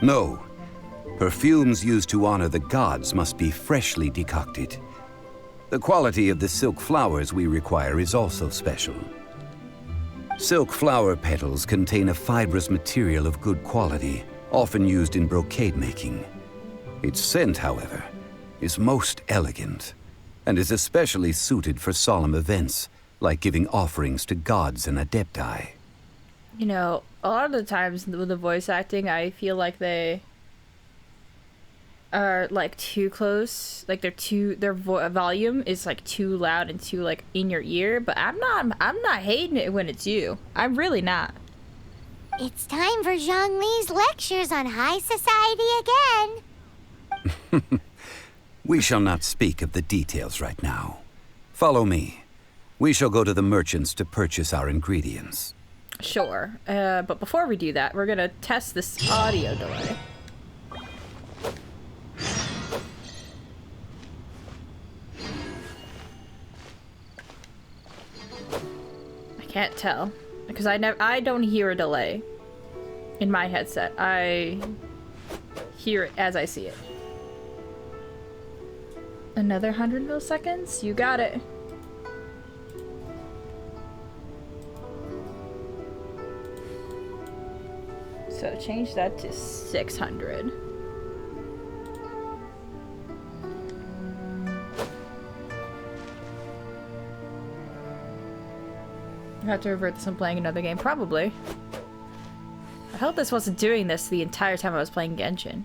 No. Perfumes used to honor the gods must be freshly decocted. The quality of the silk flowers we require is also special. Silk flower petals contain a fibrous material of good quality, often used in brocade making. Its scent, however, is most elegant, and is especially suited for solemn events, like giving offerings to gods and adepti. You know, a lot of the times with the voice acting, I feel like they are like too close, like their volume is like too loud and too like in your ear, but I'm not hating it when it's you. I'm really not. It's time for Zhongli's lectures on high society again. We shall not speak of the details right now. Follow me. We shall go to the merchants to purchase our ingredients. Sure, but before we do that, we're gonna test this audio delay. I can't tell because I don't hear a delay in my headset. I hear it as I see it. Another 100 milliseconds? You got it. So change that to 600. I have to revert this when playing another game, probably. I hope this wasn't doing this the entire time I was playing Genshin.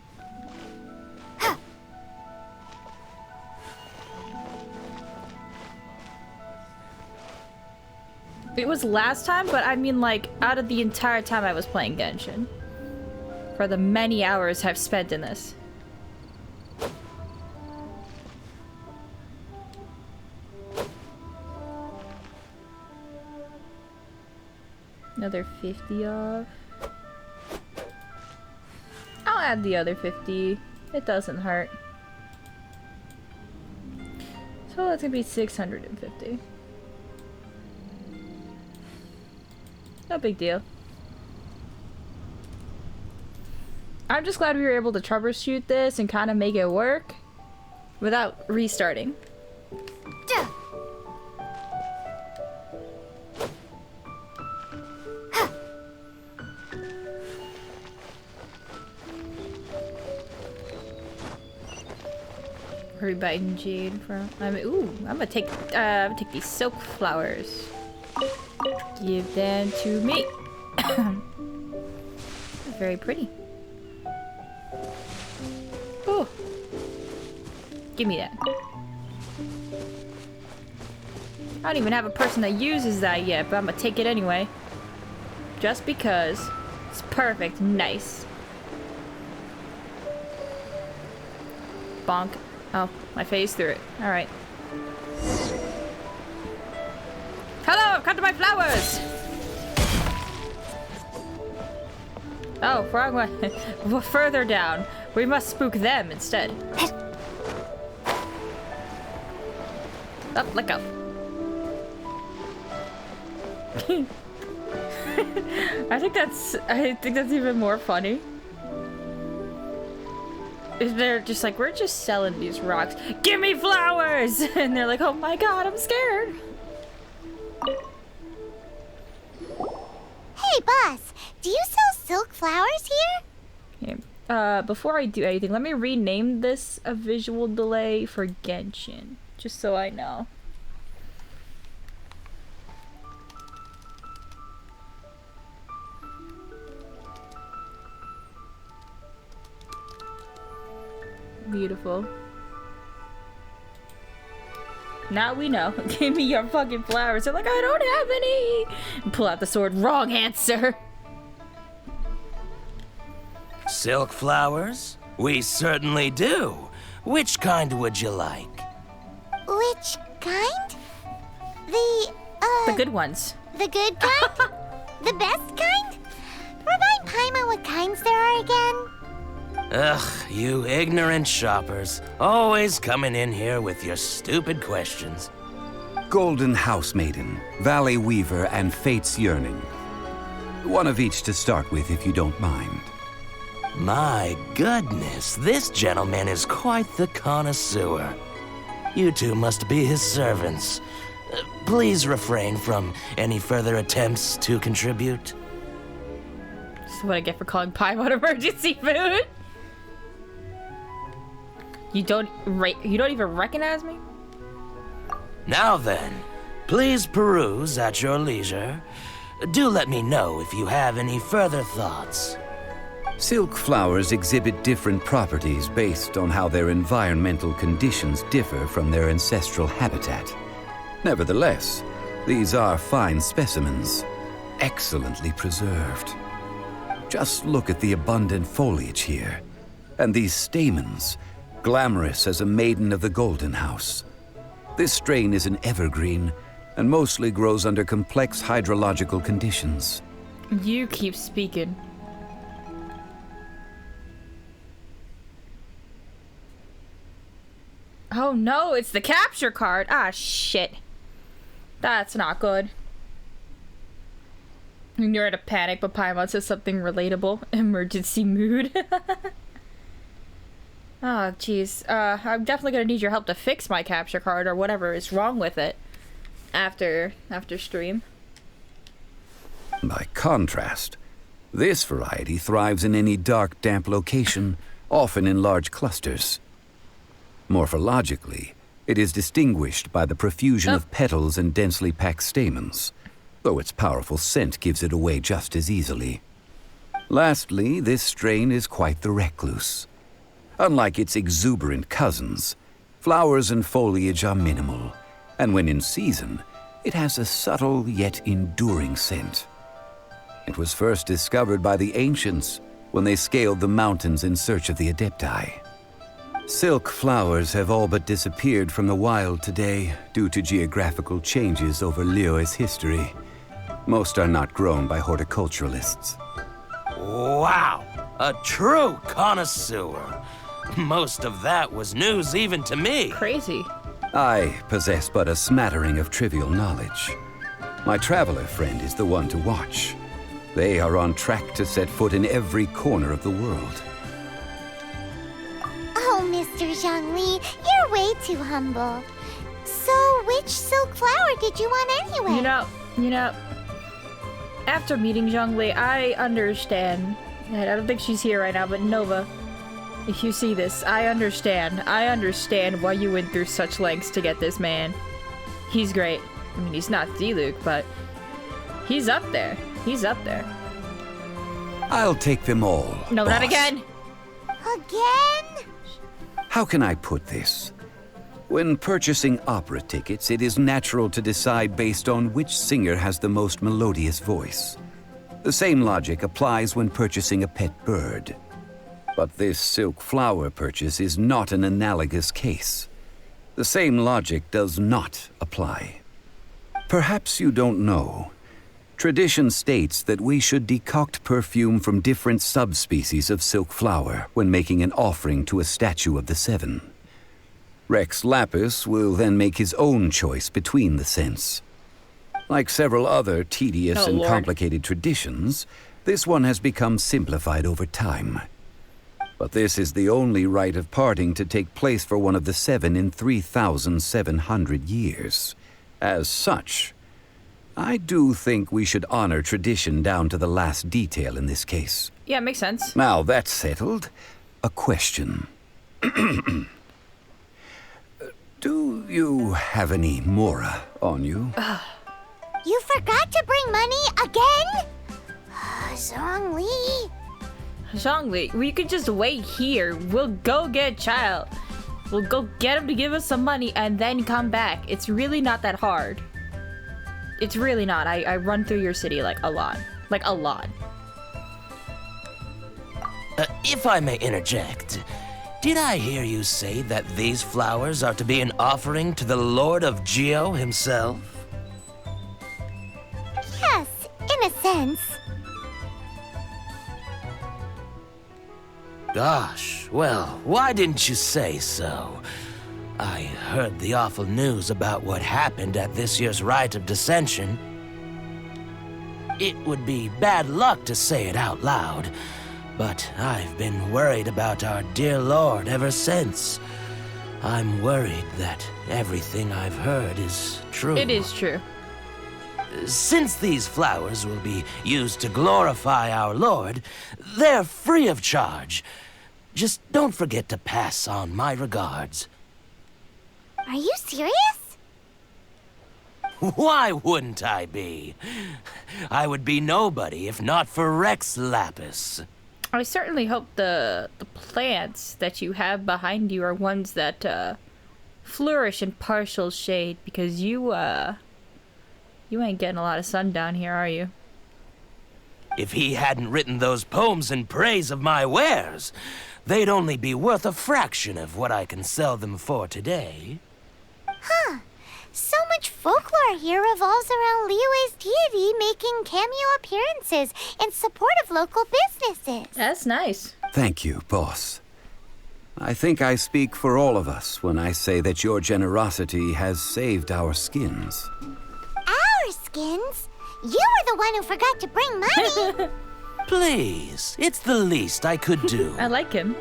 It was last time, but I mean like out of the entire time I was playing Genshin. For the many hours I've spent in this. Another 50 off. add the other 50. It doesn't hurt. So that's gonna be 650. No big deal. I'm just glad we were able to troubleshoot this and kind of make it work without restarting. Where are we biting Jade from? Ooh, I'm gonna take these silk flowers. Give them to me. Very pretty. Ooh. Give me that. I don't even have a person that uses that yet, but I'm gonna take it anyway. Just because. It's perfect. Nice. Bonk. Oh, my face through it. Alright. Hello, come to my flowers! Oh, wrong way. Well, further down. We must spook them instead. Oh, let go. I think that's even more funny. They're just like, we're just selling these rocks. Give me flowers! And they're like, oh my god, I'm scared. Hey, boss, do you sell silk flowers here? Yeah. Before I do anything, let me rename this a visual delay for Genshin. Just so I know. Beautiful. Now we know. Give me your fucking flowers. They're like, I don't have any. And pull out the sword. Wrong answer. Silk flowers? We certainly do. Which kind would you like? Which kind? The good ones. The good kind? The best kind? Remind Paimon what kinds there are again. Ugh, you ignorant shoppers. Always coming in here with your stupid questions. Golden Housemaiden, Valley Weaver, and Fate's Yearning. One of each to start with, if you don't mind. My goodness, this gentleman is quite the connoisseur. You two must be his servants. Please refrain from any further attempts to contribute. This is what I get for calling Paimon emergency food. You don't even recognize me? Now then, please peruse at your leisure. Do let me know if you have any further thoughts. Silk flowers exhibit different properties based on how their environmental conditions differ from their ancestral habitat. Nevertheless, these are fine specimens, excellently preserved. Just look at the abundant foliage here, and these stamens, glamorous as a maiden of the Golden House. This strain is an evergreen and mostly grows under complex hydrological conditions. You keep speaking. Oh no, it's the capture card. Ah, shit. That's not good. And you're in a panic, but Paimon says something relatable. Emergency mood. Oh, jeez. I'm definitely gonna need your help to fix my capture card or whatever is wrong with it after stream. By contrast, this variety thrives in any dark, damp location, often in large clusters. Morphologically, it is distinguished by the profusion of petals and densely packed stamens, though its powerful scent gives it away just as easily. Lastly, this strain is quite the recluse. Unlike its exuberant cousins, flowers and foliage are minimal, and when in season, it has a subtle yet enduring scent. It was first discovered by the ancients when they scaled the mountains in search of the Adepti. Silk flowers have all but disappeared from the wild today due to geographical changes over Liyue's history. Most are not grown by horticulturalists. Wow! A true connoisseur. Most of that was news even to me. Crazy. I possess but a smattering of trivial knowledge. My traveler friend is the one to watch. They are on track to set foot in every corner of the world. Oh, Mr. Zhongli, you're way too humble. So, which silk flower did you want anyway? You know, after meeting Zhongli, I understand. And I don't think she's here right now, but Nova, if you see this, I understand. I understand why you went through such lengths to get this man. He's great. I mean, he's not Diluc, but he's up there. He's up there. I'll take them all. No, boss. not again. Again? How can I put this? When purchasing opera tickets, it is natural to decide based on which singer has the most melodious voice. The same logic applies when purchasing a pet bird. But this silk flower purchase is not an analogous case. The same logic does not apply. Perhaps you don't know. Tradition states that we should decoct perfume from different subspecies of silk flower when making an offering to a statue of the seven. Rex Lapis will then make his own choice between the scents. Like several other tedious and complicated traditions, this one has become simplified over time. But this is the only rite of parting to take place for one of the seven in 3,700 years. As such, I do think we should honor tradition down to the last detail in this case. Yeah, makes sense. Now that's settled, a question. Do you have any Mora on you? You forgot to bring money again? Zhongli. Zhongli, we could just wait here. We'll go get Child. We'll go get him to give us some money and then come back. It's really not that hard. It's really not. I run through your city like a lot. Like a lot. If I may interject, did I hear you say that these flowers are to be an offering to the Lord of Geo himself? Yes, in a sense. Gosh, well, why didn't you say so? I heard the awful news about what happened at this year's Rite of Dissension. It would be bad luck to say it out loud, but I've been worried about our dear Lord ever since. I'm worried that everything I've heard is true. It is true. Since these flowers will be used to glorify our Lord, they're free of charge. Just don't forget to pass on my regards. Are you serious? Why wouldn't I be? I would be nobody if not for Rex Lapis. I certainly hope the plants that you have behind you are ones that flourish in partial shade, because you ain't getting a lot of sun down here, are you? If he hadn't written those poems in praise of my wares, they'd only be worth a fraction of what I can sell them for today. Huh. So much folklore here revolves around Liyue's deity making cameo appearances in support of local businesses. That's nice. Thank you, boss. I think I speak for all of us when I say that your generosity has saved our skins. Our skins? You were the one who forgot to bring money. Please, it's the least I could do. I like him.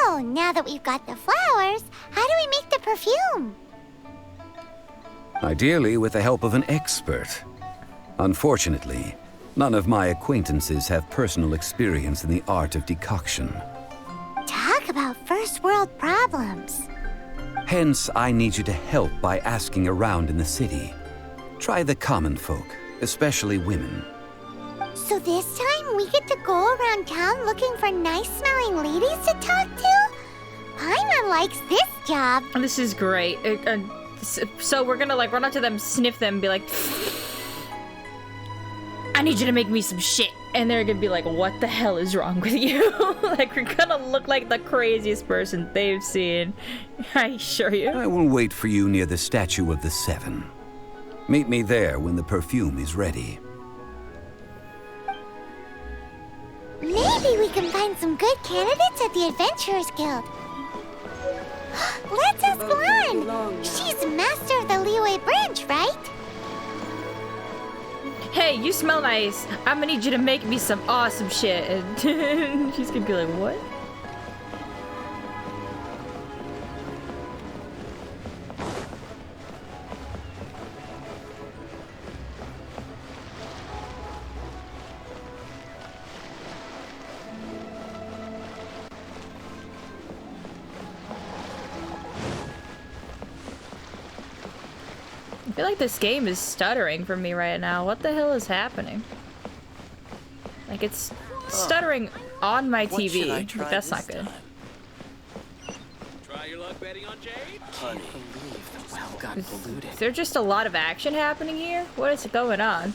So, now that we've got the flowers, how do we make the perfume? Ideally with the help of an expert. Unfortunately, none of my acquaintances have personal experience in the art of decoction. Talk about first world problems. Hence, I need you to help by asking around in the city. Try the common folk, especially women. So this time we get to go around town looking for nice-smelling ladies to talk to? Paimon likes this job. This is great. So we're gonna run up to them, sniff them, and be like, I need you to make me some shit. And they're gonna be like, what the hell is wrong with you? We're gonna look like the craziest person they've seen. I assure you. I will wait for you near the statue of the seven. Meet me there when the perfume is ready. Maybe we can find some good candidates at the Adventurers Guild. Let's ask Lan! She's master of the Liyue branch, right? Hey, you smell nice. I'm gonna need you to make me some awesome shit. And she's gonna be like, what? I feel like this game is stuttering for me right now. What the hell is happening? Like, it's stuttering on my TV. Like, that's not good. Try your luck betting on Jade? Honey, believe the well got polluted. Is there just a lot of action happening here? What is going on?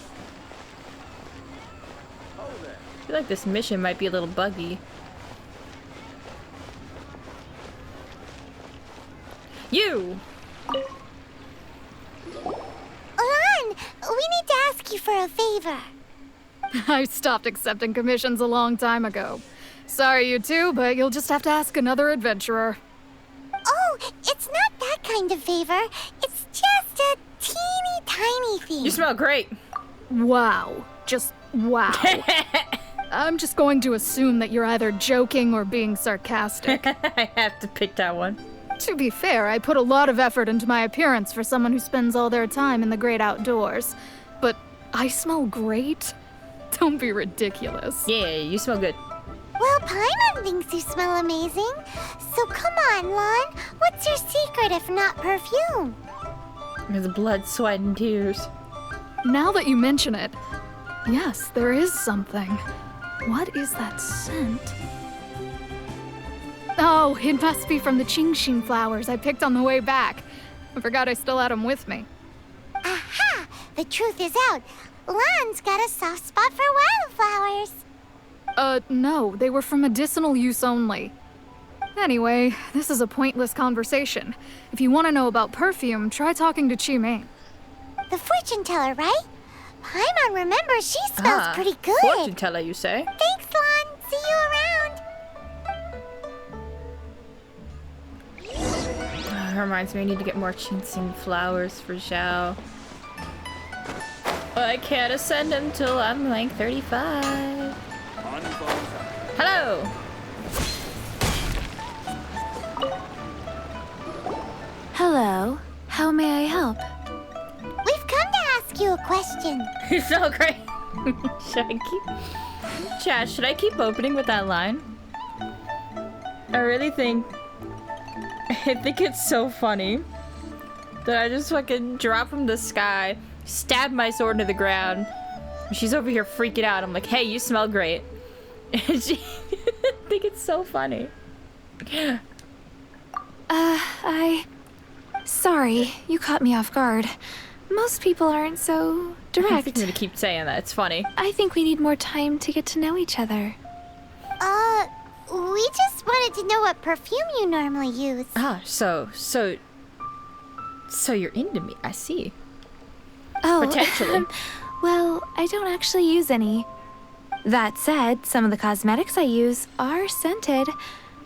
I feel like this mission might be a little buggy. You! Lan, we need to ask you for a favor. I stopped accepting commissions a long time ago. Sorry, you two, but you'll just have to ask another adventurer. Oh, it's not that kind of favor. It's just a teeny tiny thing. You smell great. Wow. Just wow. I'm just going to assume that you're either joking or being sarcastic. I have to pick that one. To be fair, I put a lot of effort into my appearance for someone who spends all their time in the great outdoors. But I smell great? Don't be ridiculous. Yeah, you smell good. Well, Paimon thinks you smell amazing. So come on, Lan. What's your secret if not perfume? There's blood, sweat, and tears. Now that you mention it, yes, there is something. What is that scent? Oh, it must be from the Genshin flowers I picked on the way back. I forgot I still had them with me. Aha! The truth is out. Lan's got a soft spot for wildflowers. No, they were for medicinal use only. Anyway, this is a pointless conversation. If you want to know about perfume, try talking to Qimei. The fortune teller, right? Paimon remembers she smells pretty good. Fortune teller, you say? Thanks, Lan. See you around. Reminds me I need to get more Genshin flowers for Xiao. I can't ascend until I'm like 35. Hello! Hello. How may I help? We've come to ask you a question. You smell great. Should I keep opening with that line? I think it's so funny that I just fucking drop from the sky, stab my sword into the ground. She's over here freaking out. I'm like, hey, you smell great. And she I think it's so funny. Sorry, you caught me off guard. Most people aren't so direct. I'm gonna keep saying that. It's funny. I think we need more time to get to know each other. We just wanted to know what perfume you normally use. So you're into me. I see. Oh, potentially. Well, I don't actually use any. That said, some of the cosmetics I use are scented.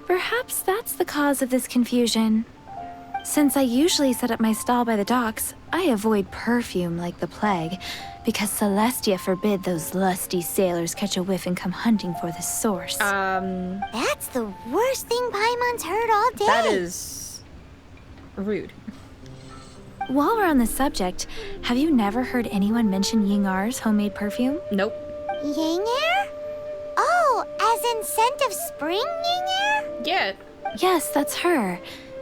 Perhaps that's the cause of this confusion. Since I usually set up my stall by the docks, I avoid perfume like the plague, because Celestia forbid those lusty sailors catch a whiff and come hunting for the source. That's the worst thing Paimon's heard all day. That is rude. While we're on the subject, have you never heard anyone mention Yingar's homemade perfume? Nope. Yingar? Oh, as in scent of spring Yingar? Yeah. Yes, that's her.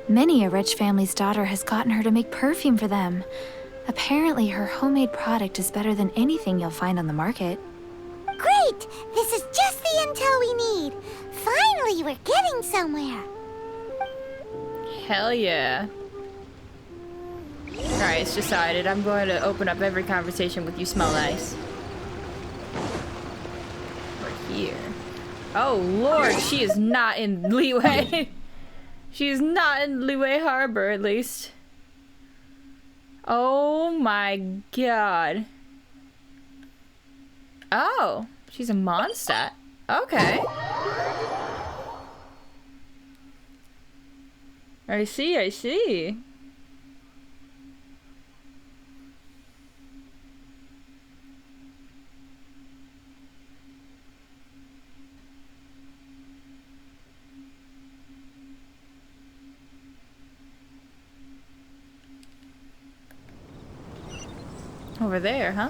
Many a rich family's daughter has gotten her to make perfume for them. Apparently, her homemade product is better than anything you'll find on the market. Great! This is just the intel we need. Finally, we're getting somewhere. Hell yeah. Alright, it's decided. I'm going to open up every conversation with you smell nice. We're here. Oh lord, she is not in Liyue. She is not in Liyue Harbor, at least. Oh my god. Oh, she's a Mondstadt. Okay. I see, I see. Over there, huh?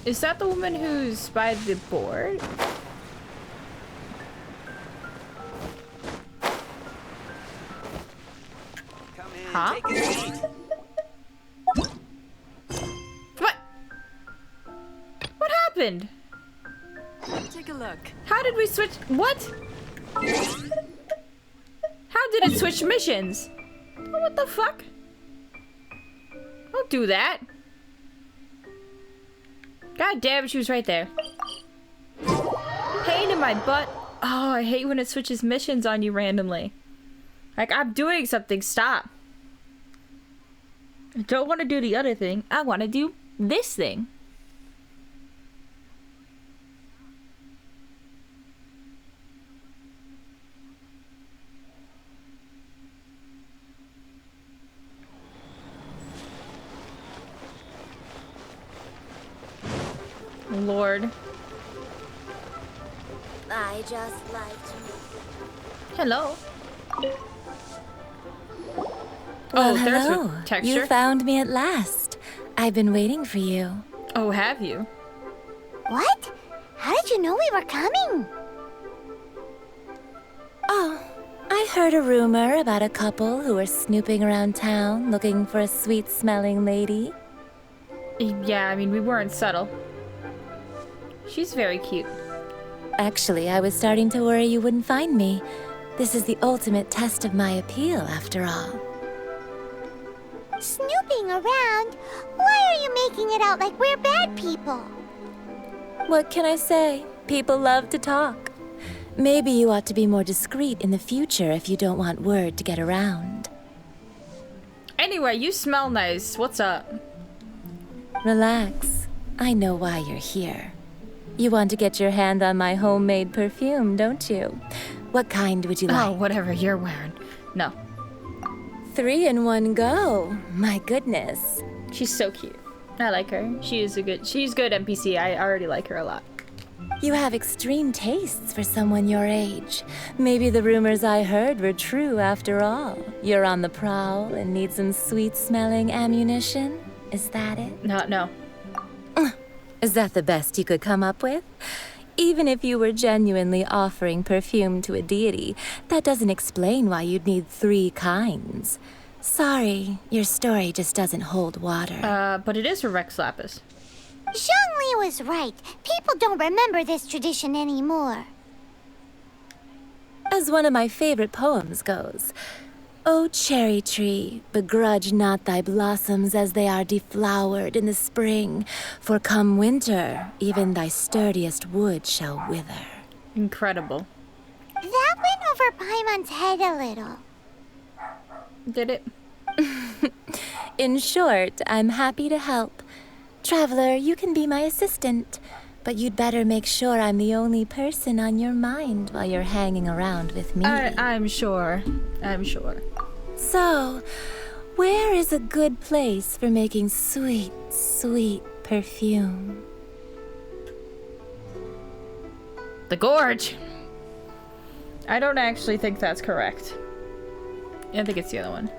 Is that the woman who's by the board? Huh? What? What happened? Take a look. How did we switch? What? How did it switch missions? What the fuck? Don't do that. God damn it, she was right there. Pain in my butt. Oh, I hate when it switches missions on you randomly. Like, I'm doing something, stop. I don't want to do the other thing. I want to do this thing. Lord. I just like to... Hello. Well, Oh, there's hello. a texture. You found me at last. I've been waiting for you. Oh, have you? What? How did you know we were coming? Oh, I heard a rumor about a couple who were snooping around town looking for a sweet-smelling lady. Yeah, I mean, we weren't subtle. She's very cute. Actually, I was starting to worry you wouldn't find me. This is the ultimate test of my appeal, after all. Snooping around? Why are you making it out like we're bad people? What can I say? People love to talk. Maybe you ought to be more discreet in the future if you don't want word to get around. Anyway, you smell nice. What's up? Relax. I know why you're here. You want to get your hand on my homemade perfume, don't you? What kind would you like? Oh, whatever you're wearing. No. 3 in 1 go. My goodness. She's so cute. I like her. She's good NPC. I already like her a lot. You have extreme tastes for someone your age. Maybe the rumors I heard were true after all. You're on the prowl and need some sweet-smelling ammunition? Is that it? No. Is that the best you could come up with? Even if you were genuinely offering perfume to a deity, that doesn't explain why you'd need 3 kinds. Sorry, your story just doesn't hold water. But it is for Rex Lapis. Zhongli was right. People don't remember this tradition anymore. As one of my favorite poems goes, O cherry tree, begrudge not thy blossoms as they are deflowered in the spring, for come winter, even thy sturdiest wood shall wither. Incredible. That went over Paimon's head a little. Did it? In short, I'm happy to help. Traveler, you can be my assistant, but you'd better make sure I'm the only person on your mind while you're hanging around with me. I'm sure. So, where is a good place for making sweet, sweet perfume? The Gorge. I don't actually think that's correct. I think it's the other one.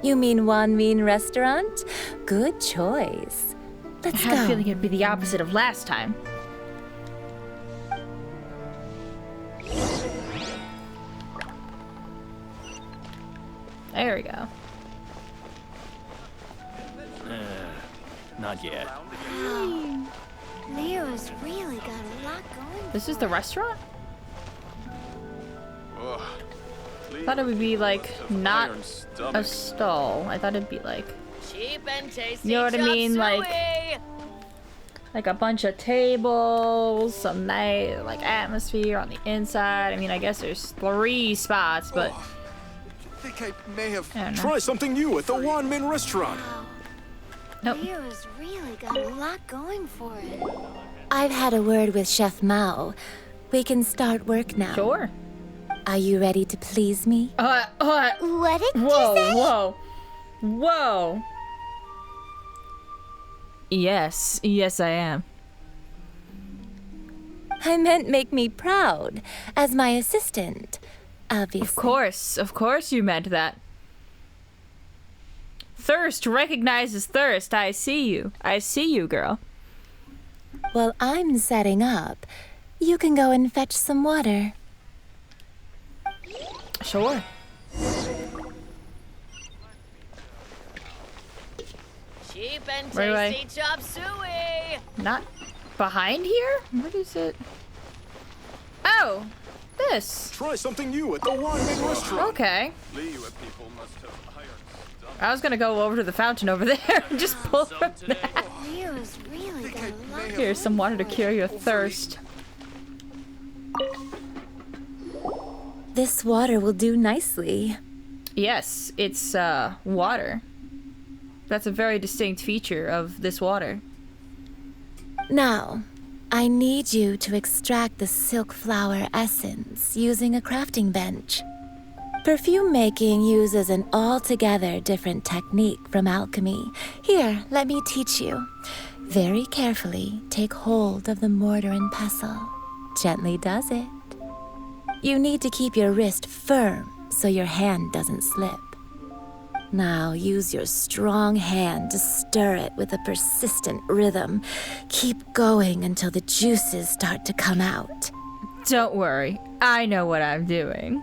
You mean Wanmin Restaurant? Good choice. Let's I had go. a feeling it'd be the opposite of last time. There we go. Not yet. Wow. Leo's really got a lot going. This is the restaurant? I thought it would be like not a stall. I thought it'd be like, Cheap and tasty. you know what I mean? chop Like a bunch of tables, some nice like atmosphere on the inside. I mean, I guess there's 3 spots, but I think I may have I don't know. tried something new at the Wanmin restaurant. Nope. Leo's really got a lot going for it. I've had a word with Chef Mao. We can start work now. Sure. Are you ready to please me? What did you Whoa, say? whoa, whoa. Yes, I am. I meant make me proud as my assistant, obviously. Of course you meant that. Thirst recognizes thirst. I see you, girl. While I'm setting up, you can go and fetch some water. Sure. Cheap and Where do I- tasty chop suey. Not behind here? What is it? Oh, this. Try something new at the One-Man Restaurant. Okay. Liyue people must have hired some I was gonna go over to the fountain over there and just pull from that. Ryu's really gonna love Here's some water to cure your thirst. This water will do nicely. Yes, it's water. That's a very distinct feature of this water. Now, I need you to extract the silk flower essence using a crafting bench. Perfume making uses an altogether different technique from alchemy. Here, let me teach you. Very carefully, take hold of the mortar and pestle. Gently does it. You need to keep your wrist firm so your hand doesn't slip. Now use your strong hand to stir it with a persistent rhythm. Keep going until the juices start to come out. Don't worry, I know what I'm doing.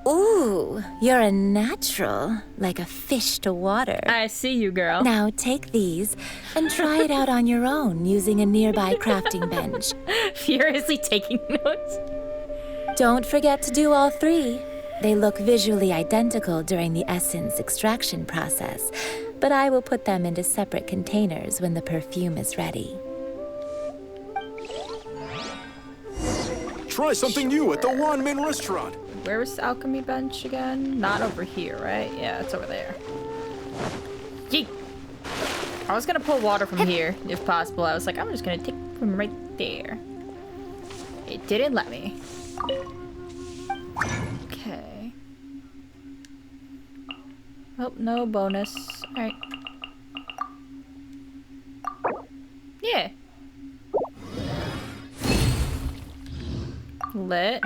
Ooh, you're a natural, like a fish to water. I see you, girl. Now take these and try it out on your own using a nearby crafting bench. Furiously taking notes. Don't forget to do all three. They look visually identical during the essence extraction process, but I will put them into separate containers when the perfume is ready. Try something new at the One-Man Restaurant. Where is the alchemy bench again? Not over here, right? Yeah, it's over there. Yeet! I was gonna pull water from here, if possible. I was like, I'm just gonna take from right there. It didn't let me. Okay. Oh, no bonus. Alright. Yeah. Lit.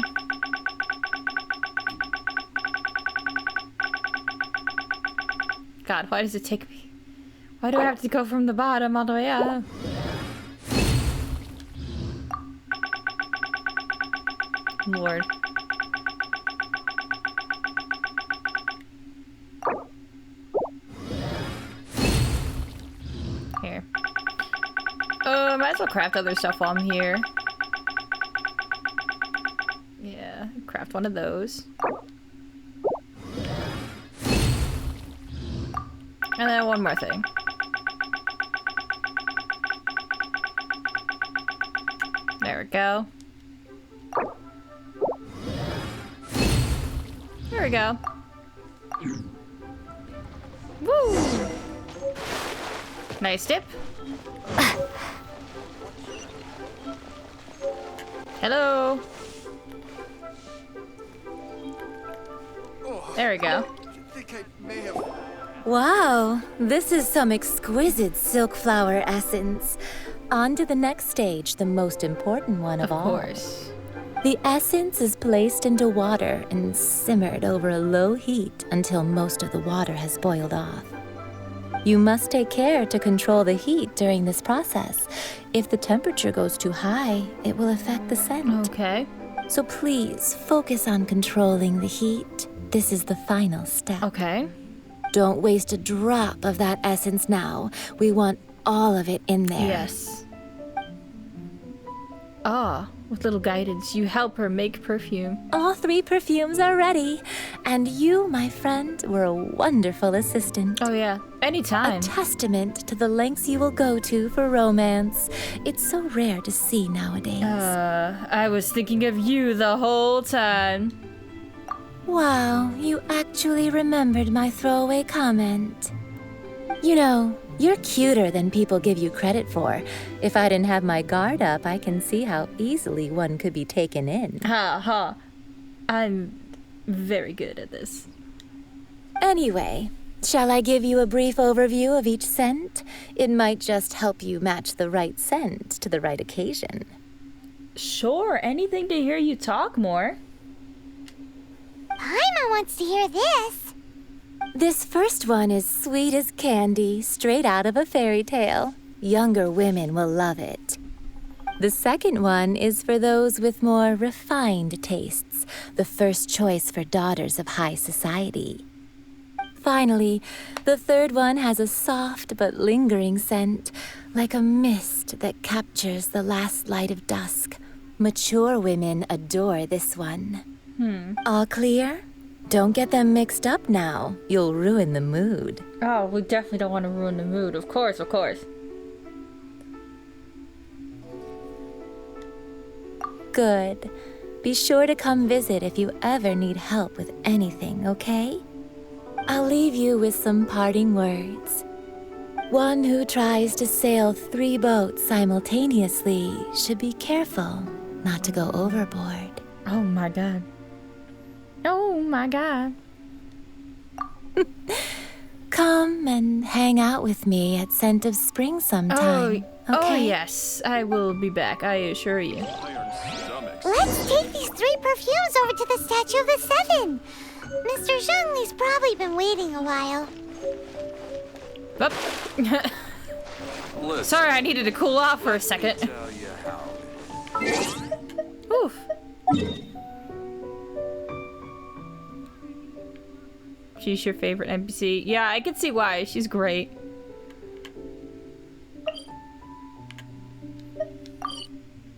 God, why does it take me? Why do I have to go from the bottom all the way up? Lord. Here. Might as well craft other stuff while I'm here. Yeah, craft one of those. And then one more thing. There we go. There we go. Woo! Nice dip. Hello. There we go. I think I may have... Wow, this is some exquisite silk flower essence. On to the next stage, the most important one of all. Of course. The essence is placed into water and simmered over a low heat until most of the water has boiled off. You must take care to control the heat during this process. If the temperature goes too high, it will affect the scent. Okay. So please focus on controlling the heat. This is the final step. Okay. Don't waste a drop of that essence now. We want all of it in there. Yes. Ah, with little guidance, you help her make perfume. All three perfumes are ready. And you, my friend, were a wonderful assistant. Oh yeah, anytime. A testament to the lengths you will go to for romance. It's so rare to see nowadays. I was thinking of you the whole time. Wow, you actually remembered my throwaway comment. You know, you're cuter than people give you credit for. If I didn't have my guard up, I can see how easily one could be taken in. Ha ha. I'm very good at this. Anyway, shall I give you a brief overview of each scent? It might just help you match the right scent to the right occasion. Sure, anything to hear you talk more. Paimon wants to hear this. This first one is sweet as candy, straight out of a fairy tale. Younger women will love it. The second one is for those with more refined tastes, the first choice for daughters of high society. Finally, the third one has a soft but lingering scent, like a mist that captures the last light of dusk. Mature women adore this one. All clear? Don't get them mixed up now. You'll ruin the mood. Oh, we definitely don't want to ruin the mood. Of course, of course. Good. Be sure to come visit if you ever need help with anything, okay? I'll leave you with some parting words. One who tries to sail 3 boats simultaneously should be careful not to go overboard. Oh my god. Oh my god. Come and hang out with me at Scent of Spring sometime. Oh yes, I will be back, I assure you. Let's take these 3 perfumes over to the Statue of the Seven. Mr. Zhongli's probably been waiting a while. Sorry, I needed to cool off for a second. Oof. She's your favorite NPC. Yeah, I can see why. She's great.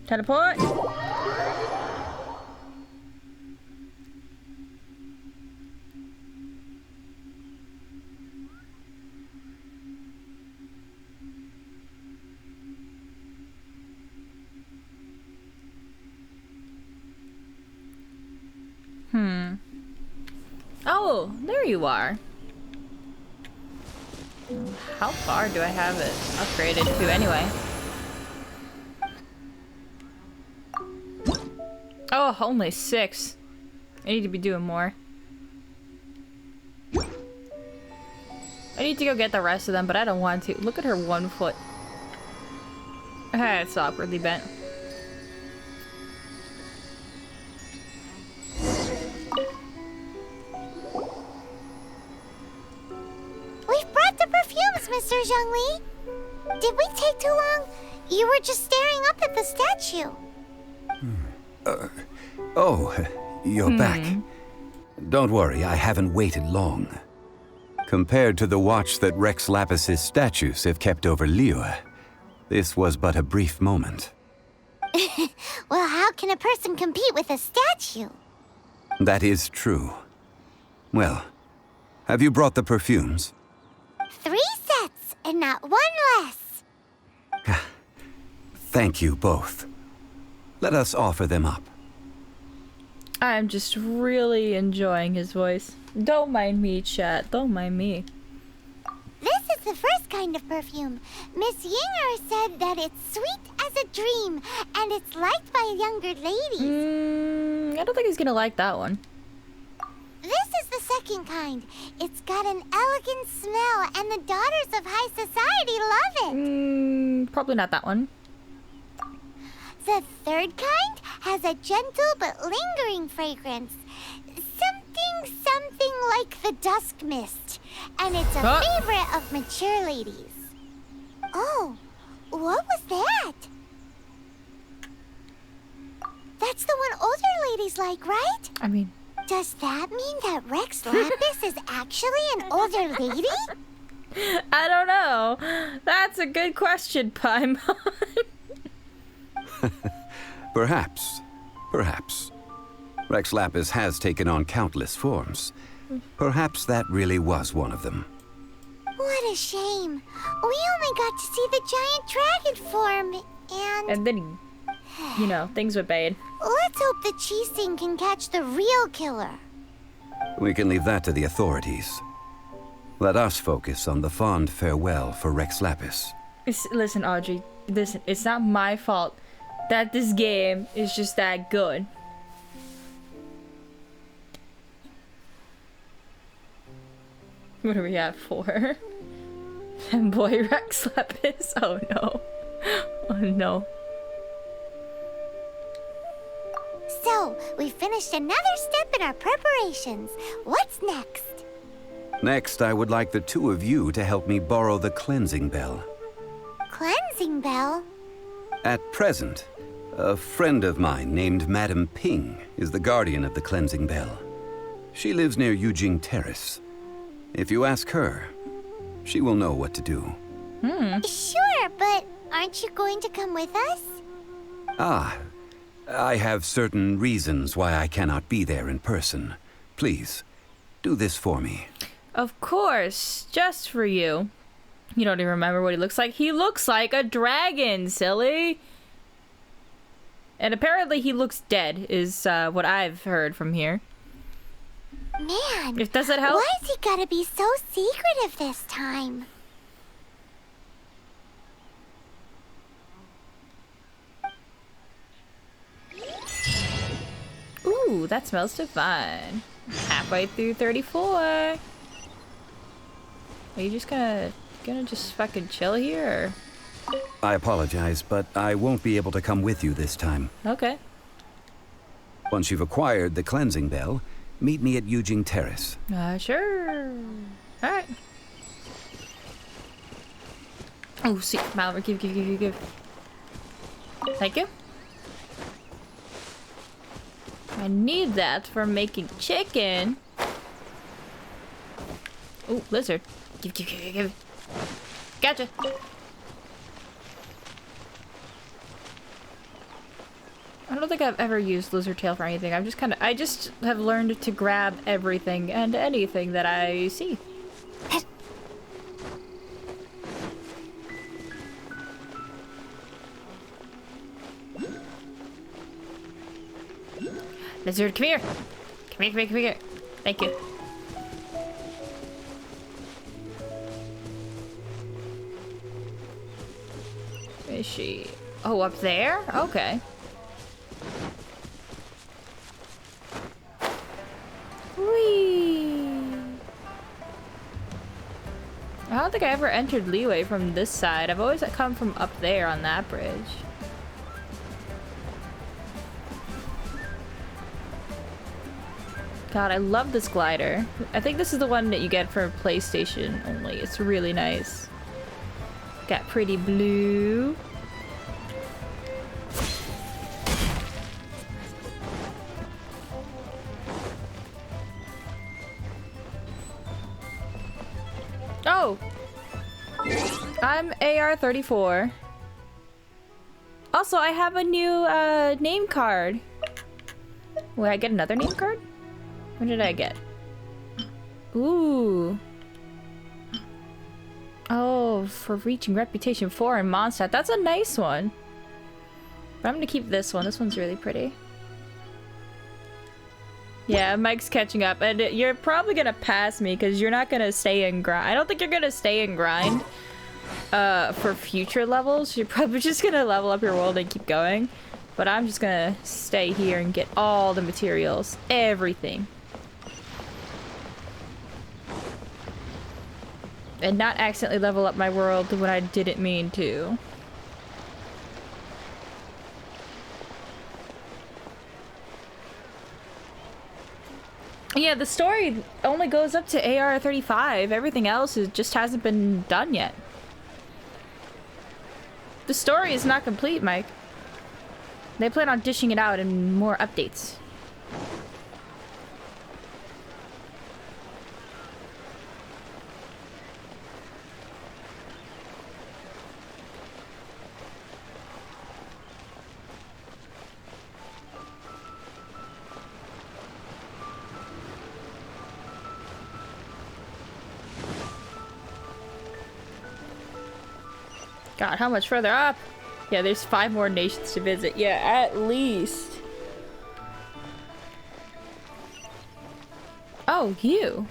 Teleport. Oh, there you are. How far do I have it upgraded to anyway? Oh, only 6. I need to be doing more. I need to go get the rest of them, but I don't want to. Look at her 1 foot. Ah, it's awkwardly bent. We've brought the perfumes, Mr. Zhongli. Did we take too long? You were just staring up at the statue. You're back. Don't worry, I haven't waited long. Compared to the watch that Rex Lapis's statues have kept over Liyue, this was but a brief moment. Well, how can a person compete with a statue? That is true. Well, have you brought the perfumes? 3 sets, and not 1 less. Thank you both. Let us offer them up. I'm just really enjoying his voice. Don't mind me, chat. Don't mind me. This is the first kind of perfume. Miss Yinger said that it's sweet as a dream, and it's liked by younger ladies. I don't think he's gonna like that one. This is the second kind. It's got an elegant smell, and the daughters of high society love it. Probably not that one. The third kind has a gentle but lingering fragrance. Something like the dusk mist. And it's a favorite of mature ladies. Oh, what was that? That's the one older ladies like, right? I mean... Does that mean that Rex Lapis is actually an older lady? I don't know. That's a good question, Paimon. Perhaps. Rex Lapis has taken on countless forms. Perhaps that really was one of them. What a shame. We only got to see the giant dragon form, and then, you know, things were bad. Let's hope the Qixing can catch the real killer. We can leave that to the authorities. Let us focus on the fond farewell for Rex Lapis. Listen, Audrey, listen, it's not my fault that this game is just that good. What do we have? 4. And boy Rex Lapis. Oh no. Oh no. So, we finished another step in our preparations. What's next? Next, I would like the 2 of you to help me borrow the cleansing bell. Cleansing bell? At present, a friend of mine named Madame Ping is the guardian of the cleansing bell. She lives near Yujing Terrace. If you ask her, she will know what to do. Sure, but aren't you going to come with us? Ah, I have certain reasons why I cannot be there in person. Please, do this for me. Of course, just for you. You don't even remember what he looks like. He looks like a dragon, silly. And apparently he looks dead, is what I've heard from here. Man, If does it help? why is he gotta be so secretive this time? Ooh, that smells divine. Halfway through 34. Are you just gonna just fucking chill here? I apologize, but I won't be able to come with you this time. Or? Okay. Once you've acquired the cleansing bell, meet me at Yujing Terrace. Sure. Alright. Oh, see, Mallory, give. Thank you. I need that for making chicken. Oh, lizard. Give. Gotcha. I don't think I've ever used lizard tail for anything. I just have learned to grab everything and anything that I see. Lizard, come here. Come here. Thank you. Where is she? Oh, up there? Okay. Whee! I don't think I ever entered Leeway from this side. I've always come from up there on that bridge. God, I love this glider. I think this is the one that you get for PlayStation only. It's really nice. Got pretty blue. Oh! I'm AR-34. Also, I have a new name card. Will I get another name card? What did I get? Ooh. Oh, for reaching reputation 4 in Mondstadt. That's a nice one. But I'm gonna keep this one. This one's really pretty. Yeah, Mike's catching up. And you're probably gonna pass me because you're not gonna stay in grind. I don't think you're gonna stay in grind for future levels. You're probably just gonna level up your world and keep going. But I'm just gonna stay here and get all the materials. Everything. And not accidentally level up my world when I didn't mean to. Yeah, the story only goes up to AR-35. Everything else just hasn't been done yet. The story is not complete, Mike. They plan on dishing it out in more updates. God, how much further up? Yeah, there's 5 more nations to visit. Yeah, at least. Oh, you.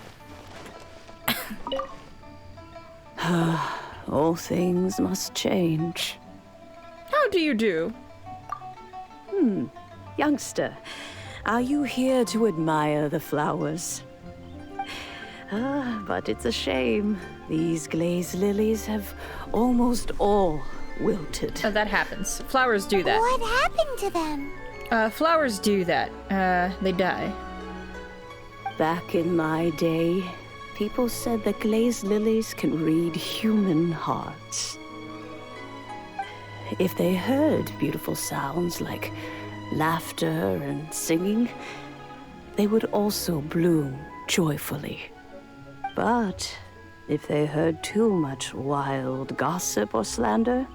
All things must change. How do you do? Youngster, are you here to admire the flowers? But it's a shame. These glazed lilies have almost all wilted. Oh, that happens. Flowers do that. What happened to them? Flowers do that. They die. Back in my day, people said that glazed lilies can read human hearts. If they heard beautiful sounds like laughter and singing, they would also bloom joyfully. But if they heard too much wild gossip or slander,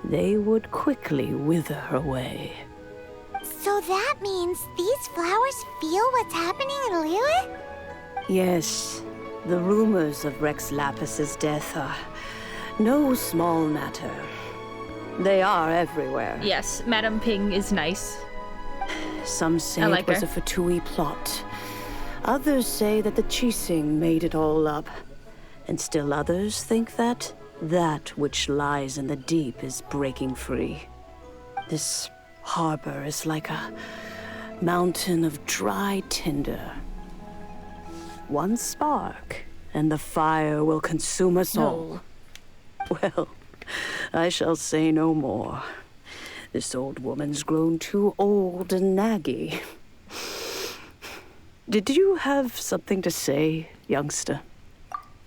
they would quickly wither away. So that means these flowers feel what's happening in Liyue? Yes, the rumors of Rex Lapis's death are no small matter. They are everywhere. Yes, Madame Ping is nice. Some say I like it was her. a Fatui plot. Others say that the Chising made it all up. And still others think that that which lies in the deep is breaking free. This harbor is like a mountain of dry tinder. One spark, and the fire will consume us all. Well, I shall say no more. This old woman's grown too old and naggy. Did you have something to say, youngster?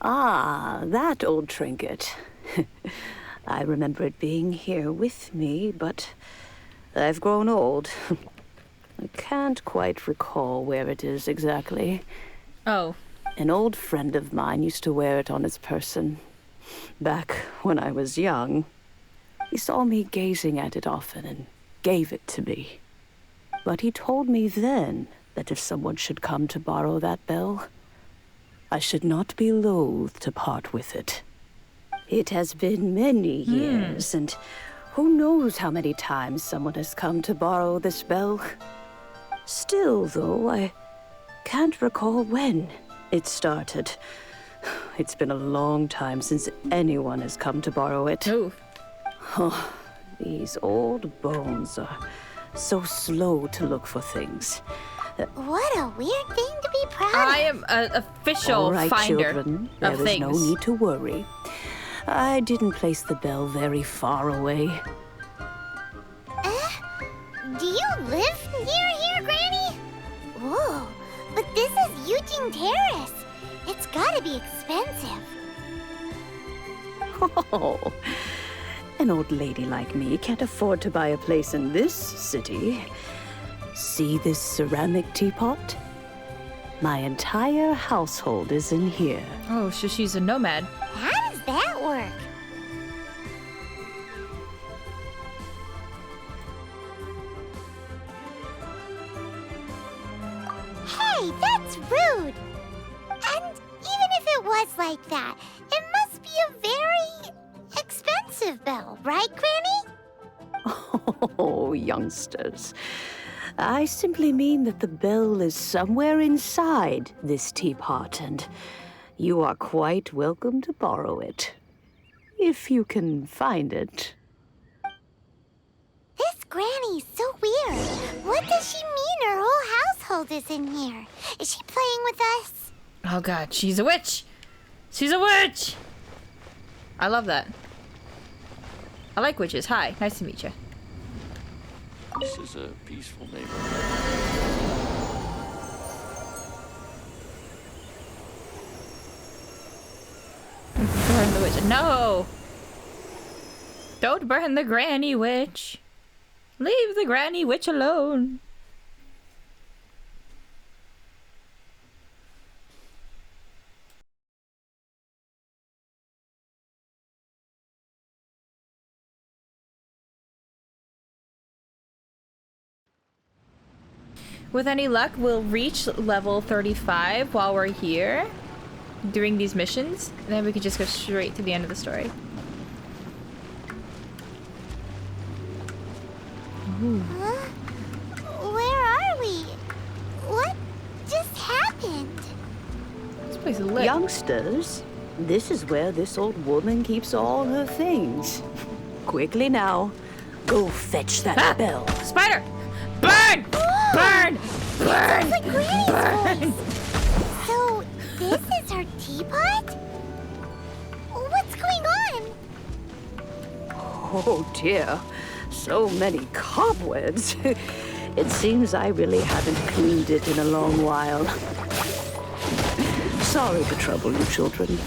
Ah, that old trinket. I remember it being here with me, but I've grown old. I can't quite recall where it is exactly. Oh. An old friend of mine used to wear it on his person. Back when I was young, he saw me gazing at it often and gave it to me. But he told me then that if someone should come to borrow that bell, I should not be loath to part with it. It has been many years, and who knows how many times someone has come to borrow this bell. Still, though, I can't recall when it started. It's been a long time since anyone has come to borrow it. Oh, these old bones are so slow to look for things. What a weird thing to be proud of. I am an official All right, finder children, there of is things. no need to worry. I didn't place the bell very far away. Do you live near here, Granny? Whoa, but this is Eugene Terrace. It's gotta be expensive. Oh, an old lady like me can't afford to buy a place in this city. See this ceramic teapot? My entire household is in here. Oh, so she's a nomad. How does that work? Hey, that's rude! And even if it was like that, it must be a very expensive bell, right, Granny? Oh, youngsters. I simply mean that the bell is somewhere inside this teapot, and you are quite welcome to borrow it. If you can find it. This Granny's so weird. What does she mean her whole household is in here? Is she playing with us? Oh god, she's a witch! She's a witch! I love that. I like witches. Hi, nice to meet you. This is a peaceful neighborhood. Burn the witch. No! Don't burn the granny witch. Leave the granny witch alone. With any luck, we'll reach level 35 while we're here doing these missions, and then we can just go straight to the end of the story. Huh? Where are we? What just happened? This place is lit. Youngsters, this is where this old woman keeps all her things. Quickly now, go fetch that bell. Spider! Burn! Burn! Burn! It's like Granny's voice. So, This is her teapot? What's going on? Oh dear, so many cobwebs. It seems I really haven't cleaned it in a long while. Sorry to trouble you, children.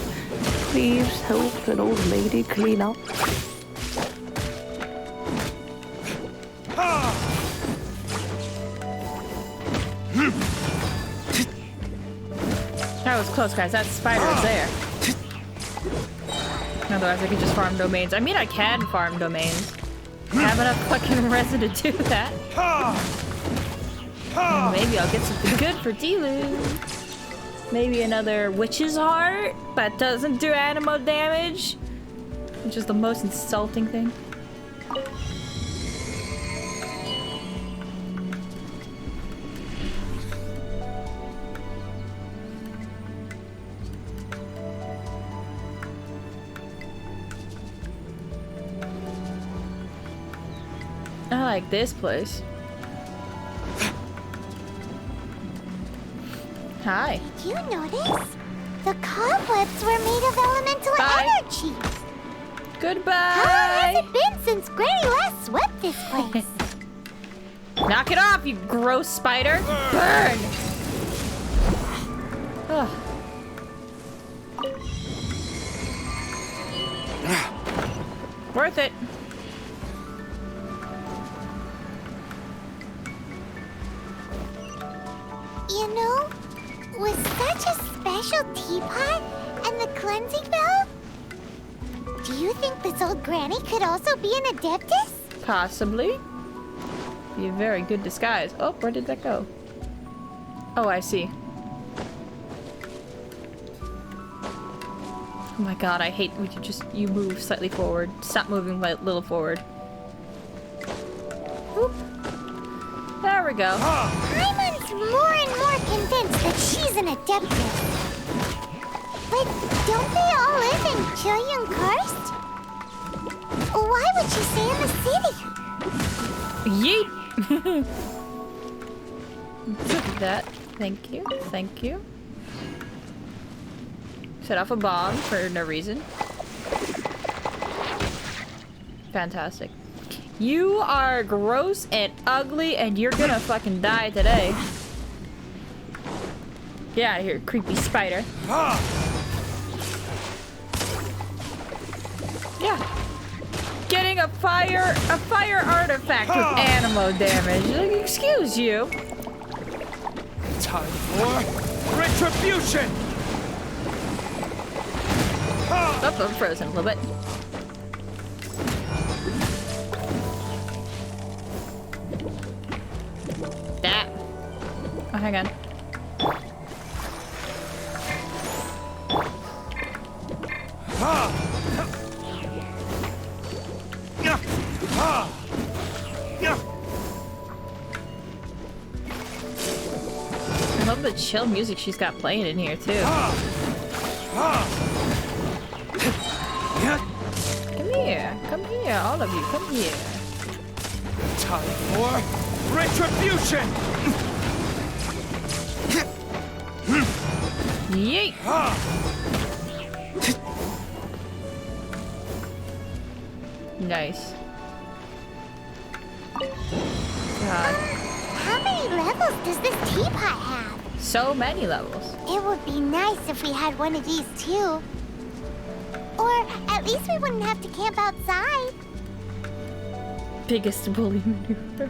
Please help an old lady clean up. That was close, guys. That spider is there. Otherwise, I could just farm domains. I mean, I can farm domains. I have enough fucking resin to do that. And maybe I'll get something good for Dilu. Maybe another witch's heart that doesn't do animal damage, which is the most insulting thing. I like this place. Hi. Did you notice? The cobwebs were made of elemental energy. Goodbye. How has it been since Granny last swept this place? Knock it off, you gross spider. Burn. Ugh. Worth it. You know, with such a special teapot and the cleansing bell, do you think this old granny could also be an adeptus? Possibly. Be a very good disguise. Oh, where did that go? Oh, I see. Oh my god, I hate when you move slightly forward. Stop moving a little forward. Oop. There we go. Paimon's more and more convinced that she's an adeptus. But don't they all live in Chilyung Karst? Why would she stay in the city? Yeet! Look at that. Thank you. Thank you. Set off a bomb for no reason. Fantastic. You are gross and ugly and you're gonna fucking die today. Get out of here, creepy spider. Yeah. Getting a fire artifact with animal damage. Like, excuse you. Time for retribution! Oh, I'm frozen a little bit. That. Oh, hang on. I love the chill music she's got playing in here, too. Come here, all of you, come here. Time for retribution! Yeet! Nice. God. How many levels does this teapot have? So many levels. It would be nice if we had one of these too. Or at least we wouldn't have to camp outside. Biggest bully maneuver.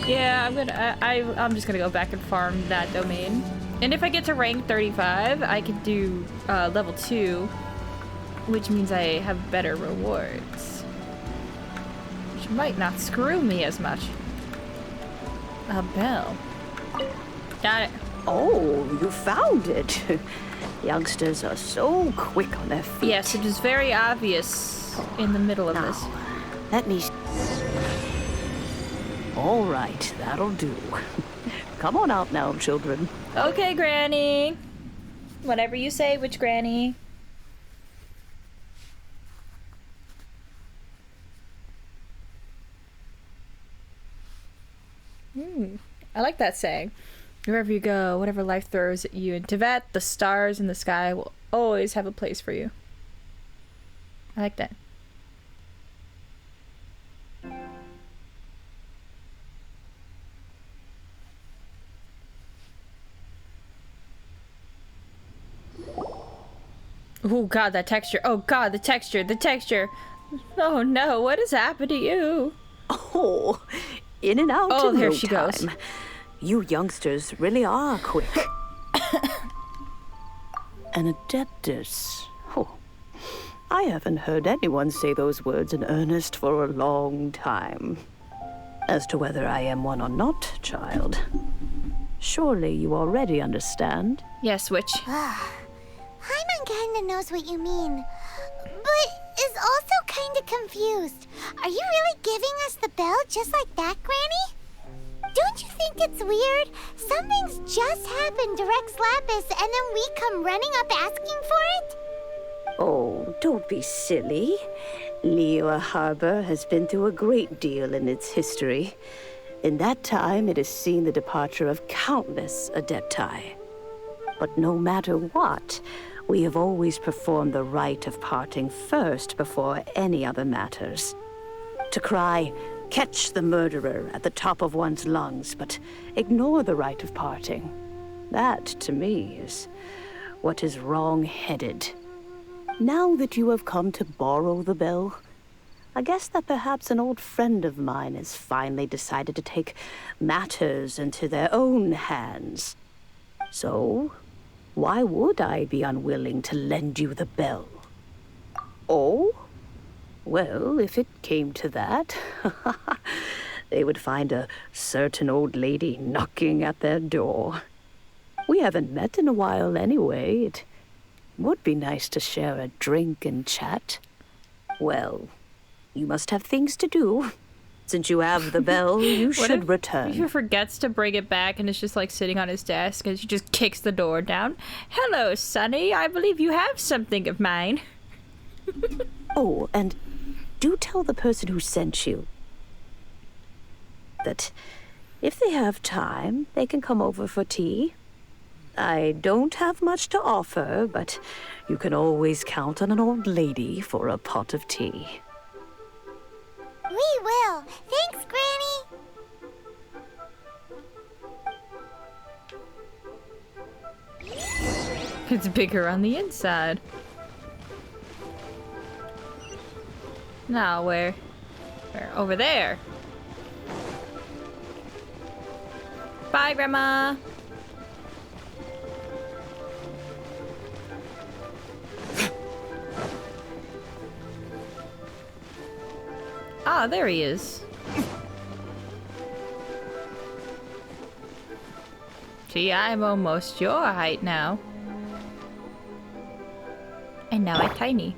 Yeah, I'm just gonna go back and farm that domain. And if I get to rank 35, I could do level 2, which means I have better rewards. Which might not screw me as much. A bell. Got it. Oh, you found it. Youngsters are so quick on their feet. Yes, it is very obvious in the middle of this. Let me... All right, that'll do. Come on out now, children. Okay, Granny. Whatever you say, witch Granny. I like that saying. Wherever you go, whatever life throws at you in Tibet, the stars in the sky will always have a place for you. I like that. Oh god, that texture. Oh god, the texture, the texture. Oh no, what has happened to you? Oh, in and out Oh, in there no she time. goes. You youngsters really are quick. An adeptus. Oh, I haven't heard anyone say those words in earnest for a long time. As to whether I am one or not, child, surely you already understand. Yes, witch. Paimon kinda knows what you mean, but is also kinda confused. Are you really giving us the bell just like that, Granny? Don't you think it's weird? Something's just happened to Rex Lapis and then we come running up asking for it? Oh, don't be silly. Liyue Harbor has been through a great deal in its history. In that time, it has seen the departure of countless adepti. But no matter what, we have always performed the rite of parting first before any other matters. To cry, "Catch the murderer," at the top of one's lungs, but ignore the rite of parting. That, to me, is what is wrong-headed. Now that you have come to borrow the bell, I guess that perhaps an old friend of mine has finally decided to take matters into their own hands. So, why would I be unwilling to lend you the bell? Oh? Well, if it came to that, they would find a certain old lady knocking at their door. We haven't met in a while anyway. It would be nice to share a drink and chat. Well, you must have things to do. Since you have the bell, you What should if return. he forgets to bring it back and it's just like sitting on his desk and she just kicks the door down? Hello, Sonny. I believe you have something of mine. Oh, and do tell the person who sent you that if they have time, they can come over for tea. I don't have much to offer, but you can always count on an old lady for a pot of tea. We will. Thanks, Granny. It's bigger on the inside. Now, where? Over there. Bye, Grandma. Ah, there he is. See, I'm almost your height now. And now I'm tiny.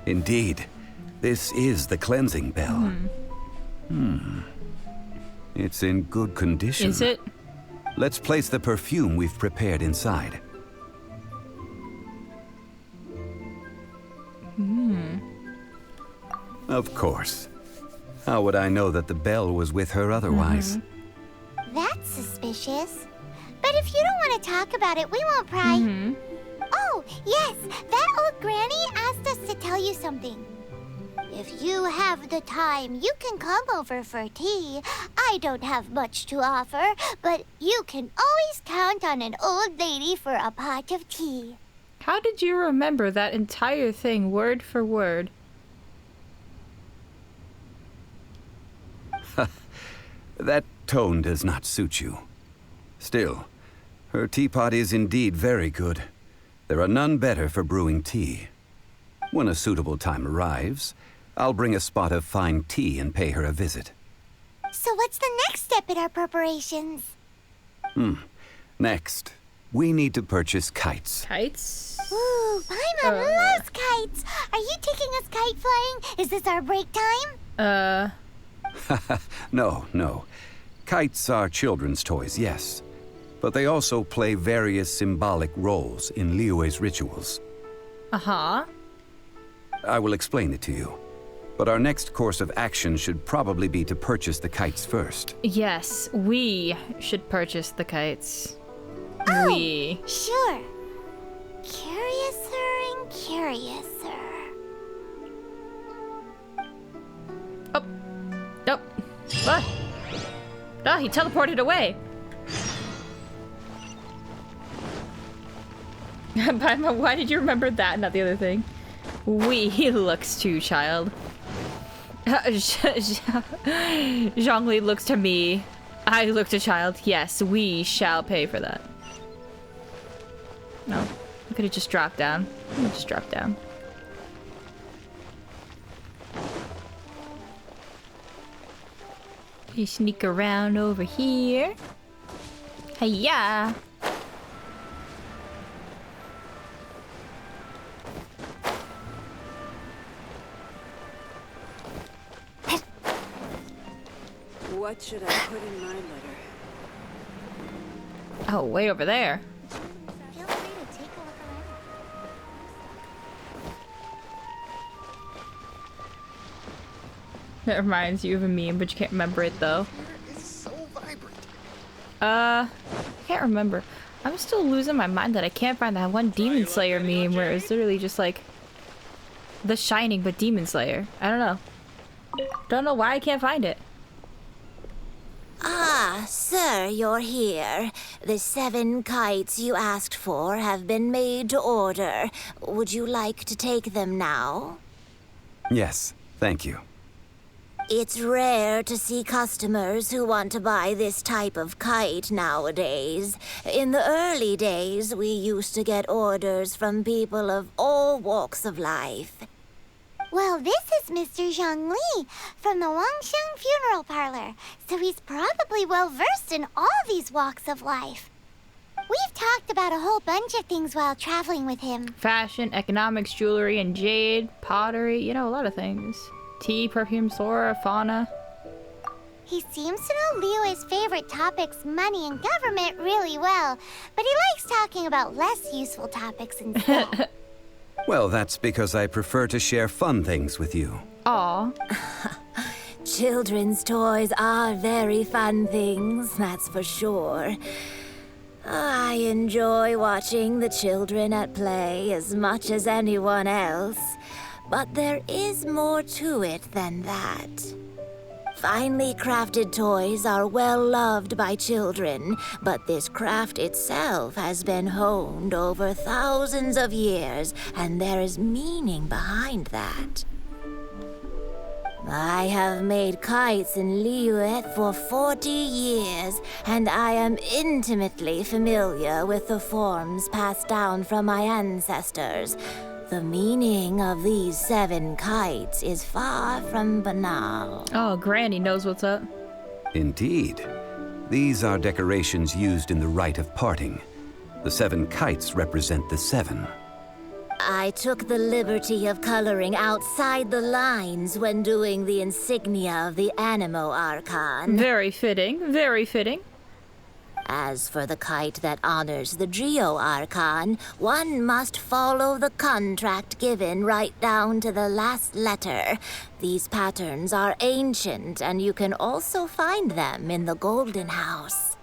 Indeed, this is the cleansing bell. It's in good condition. Is it? Let's place the perfume we've prepared inside. Of course. How would I know that the bell was with her otherwise? That's suspicious. But if you don't want to talk about it, we won't pry. Oh, yes, that old granny asked us to tell you something. If you have the time, you can come over for tea. I don't have much to offer, but you can always count on an old lady for a pot of tea. How did you remember that entire thing word for word? That tone does not suit you. Still, her teapot is indeed very good. There are none better for brewing tea. When a suitable time arrives, I'll bring a spot of fine tea and pay her a visit. So what's the next step in our preparations? Next, we need to purchase kites. Kites? Ooh, Paimon loves kites. Are you taking us kite flying? Is this our break time? No. Kites are children's toys, yes. But they also play various symbolic roles in Liyue's rituals. Uh-huh. I will explain it to you. But our next course of action should probably be to purchase the kites first. Yes, we should purchase the kites. Oh, we. Sure. Curiouser and curiouser. Oh. Nope. What? Oh, he teleported away. Paimon, why did you remember that, not the other thing? He looks to child. Zhongli looks to me. I look to child. Yes, we shall pay for that. No, I could have just dropped down. Just drop down. You sneak around over here. Hiya! What should I put in my letter? Oh, way over there. Feel free to take a look around. That reminds you of a meme, but you can't remember it though. It's so vibrant. I can't remember. I'm still losing my mind that I can't find that one Demon Slayer meme where it's literally just like The Shining but Demon Slayer. I don't know. Don't know why I can't find it. Ah, sir, you're here. The 7 kites you asked for have been made to order. Would you like to take them now? Yes, thank you. It's rare to see customers who want to buy this type of kite nowadays. In the early days, we used to get orders from people of all walks of life. Well, this is Mr. Zhongli from the Wangsheng Funeral Parlor, so he's probably well-versed in all these walks of life. We've talked about a whole bunch of things while traveling with him. Fashion, economics, jewelry, and jade, pottery, you know, a lot of things. Tea, perfume, flora, fauna. He seems to know Liyue's favorite topics, money and government, really well, but he likes talking about less useful topics instead. Well, that's because I prefer to share fun things with you. Aw. Children's toys are very fun things, that's for sure. I enjoy watching the children at play as much as anyone else. But there is more to it than that. Finely crafted toys are well loved by children, but this craft itself has been honed over thousands of years, and there is meaning behind that. I have made kites in Liyue for 40 years, and I am intimately familiar with the forms passed down from my ancestors. The meaning of these 7 kites is far from banal. Oh, Granny knows what's up. Indeed. These are decorations used in the rite of parting. The 7 kites represent the 7. I took the liberty of coloring outside the lines when doing the insignia of the Animo Archon. Very fitting, very fitting. As for the kite that honors the Geo Archon, one must follow the contract given right down to the last letter. These patterns are ancient, and you can also find them in the Golden House.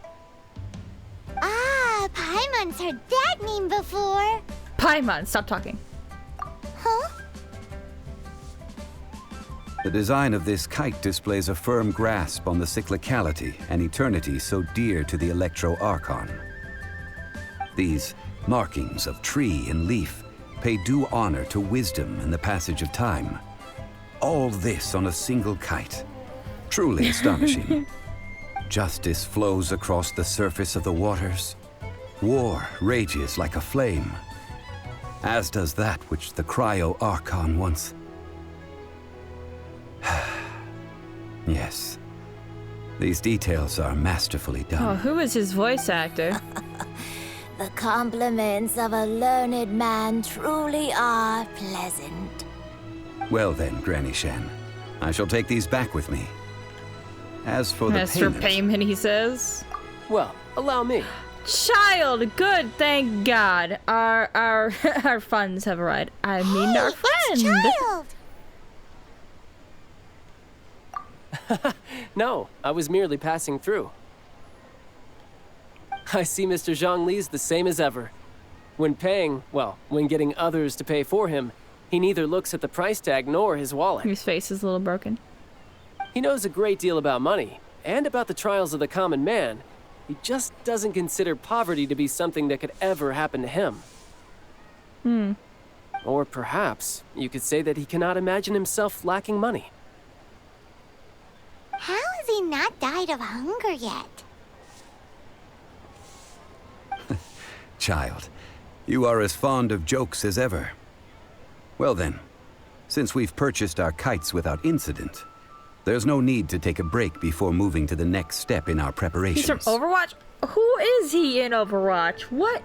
Ah, Paimon's heard that name before. Paimon, stop talking. Huh? The design of this kite displays a firm grasp on the cyclicality and eternity so dear to the Electro Archon. These markings of tree and leaf pay due honor to wisdom and the passage of time. All this on a single kite. Truly astonishing. Justice flows across the surface of the waters. War rages like a flame. As does that which the Cryo Archon once... Yes. These details are masterfully done. Oh, who is his voice actor? The compliments of a learned man truly are pleasant. Well then, Granny Shan, I shall take these back with me. As for the As for payment... payment, he says. Well, allow me. Child, good, thank God. Our our funds have arrived. I mean, our friend. Child. No, I was merely passing through. I see Mr. Zhongli's the same as ever. When paying, well, when getting others to pay for him, he neither looks at the price tag nor his wallet. His face is a little broken. He knows a great deal about money, and about the trials of the common man. He just doesn't consider poverty to be something that could ever happen to him. Or perhaps you could say that he cannot imagine himself lacking money. How has he not died of hunger yet? Child, you are as fond of jokes as ever. Well then, since we've purchased our kites without incident, there's no need to take a break before moving to the next step in our preparations. He's from Overwatch? Who is he in Overwatch? What?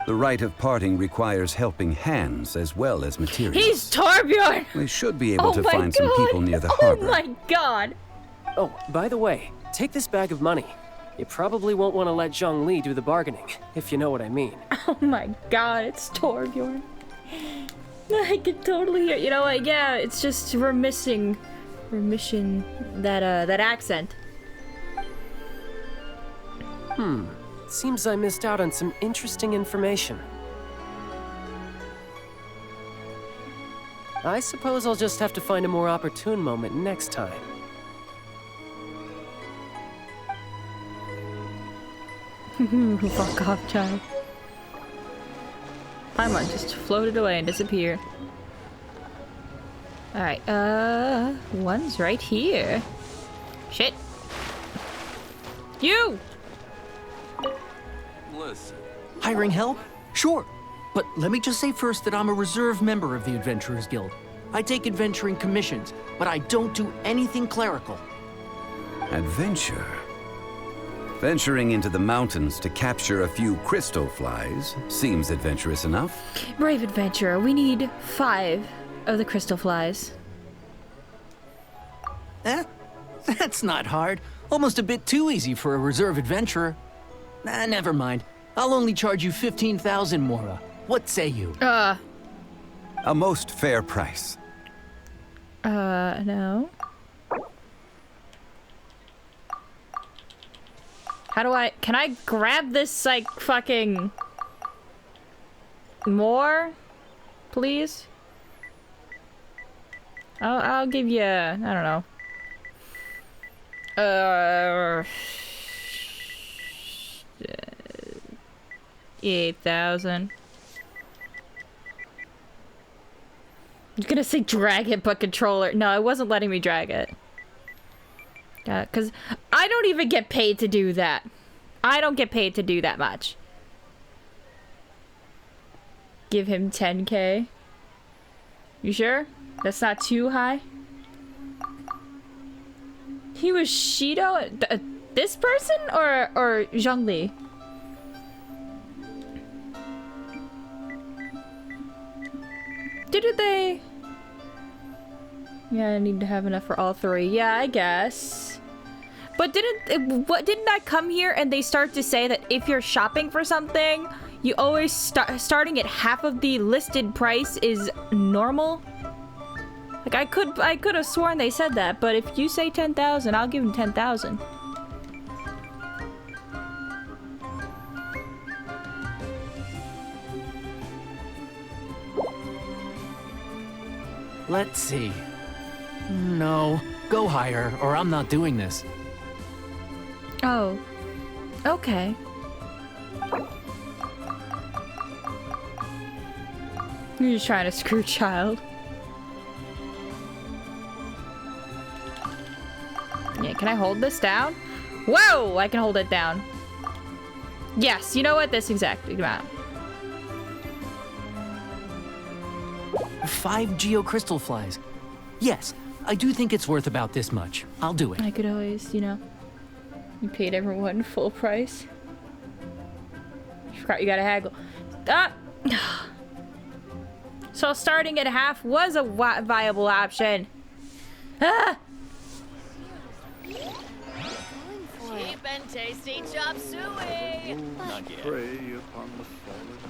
The rite of parting requires helping hands as well as materials. He's Torbjorn! We should be able to my find some God. people near the harbor. Oh my God! Oh, by the way, take this bag of money. You probably won't want to let Zhongli do the bargaining, if you know what I mean. Oh my God, it's Torbjorn. I can totally hear. You know what? Yeah, it's just we're missing that accent. Seems I missed out on some interesting information. I suppose I'll just have to find a more opportune moment next time. Fuck off, child. Paimon just floated away and disappeared. Alright, one's right here. Shit. You! Listen. Hiring help? Sure. But let me just say first that I'm a reserve member of the Adventurers Guild. I take adventuring commissions, but I don't do anything clerical. Adventure? Venturing into the mountains to capture a few crystal flies seems adventurous enough. Brave adventurer, we need 5 of the crystal flies. That's not hard. Almost a bit too easy for a reserve adventurer. Never mind. I'll only charge you 15,000 Mora. What say you? A most fair price. No. How do can I grab this, like, fucking... more? Please? I'll give you, I don't know. 8,000. I'm gonna say drag it, but controller. No, it wasn't letting me drag it. Cause I don't even get paid to do that. I don't get paid to do that much. Give him 10K. You sure? That's not too high? He was Shido? This person? Or Zhongli? Did they? Yeah, I need to have enough for all 3. Yeah, I guess. But didn't I come here and they start to say that if you're shopping for something, you always starting at half of the listed price is normal? Like I could have sworn they said that, but if you say 10,000, I'll give him 10,000. Let's see. No, go higher, or I'm not doing this. Oh. Okay. You're just trying to screw child. Yeah, can I hold this down? Whoa! I can hold it down. Yes, you know what? This exact amount. 5 geocrystal flies. Yes, I do think it's worth about this much. I'll do it. I could always, you know, you paid everyone full price. You forgot you gotta haggle. Ah! So starting at half was a viable option. Ah! Cheap and tasty chop suey. Not yet. Prey upon the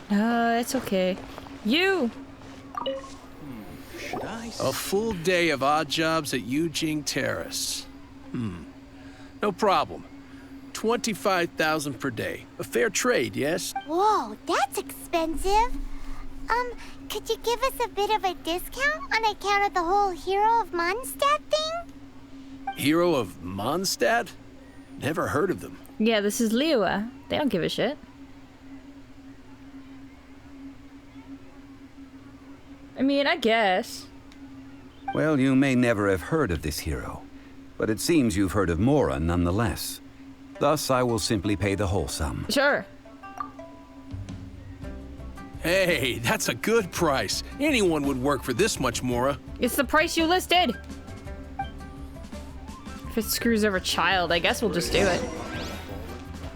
fallen. It's okay. You! Should I? A full day of odd jobs at Eugene Terrace. No problem. 25,000 per day. A fair trade, yes? Whoa, that's expensive. Could you give us a bit of a discount on account of the whole Hero of Mondstadt thing? Hero of Mondstadt? Never heard of them. Yeah, this is Liyue. They don't give a shit. I mean, I guess. Well, you may never have heard of this hero, but it seems you've heard of Mora nonetheless. Thus, I will simply pay the whole sum. Sure. Hey, that's a good price. Anyone would work for this much, Mora. It's the price you listed. If it screws over child, I guess we'll just do it.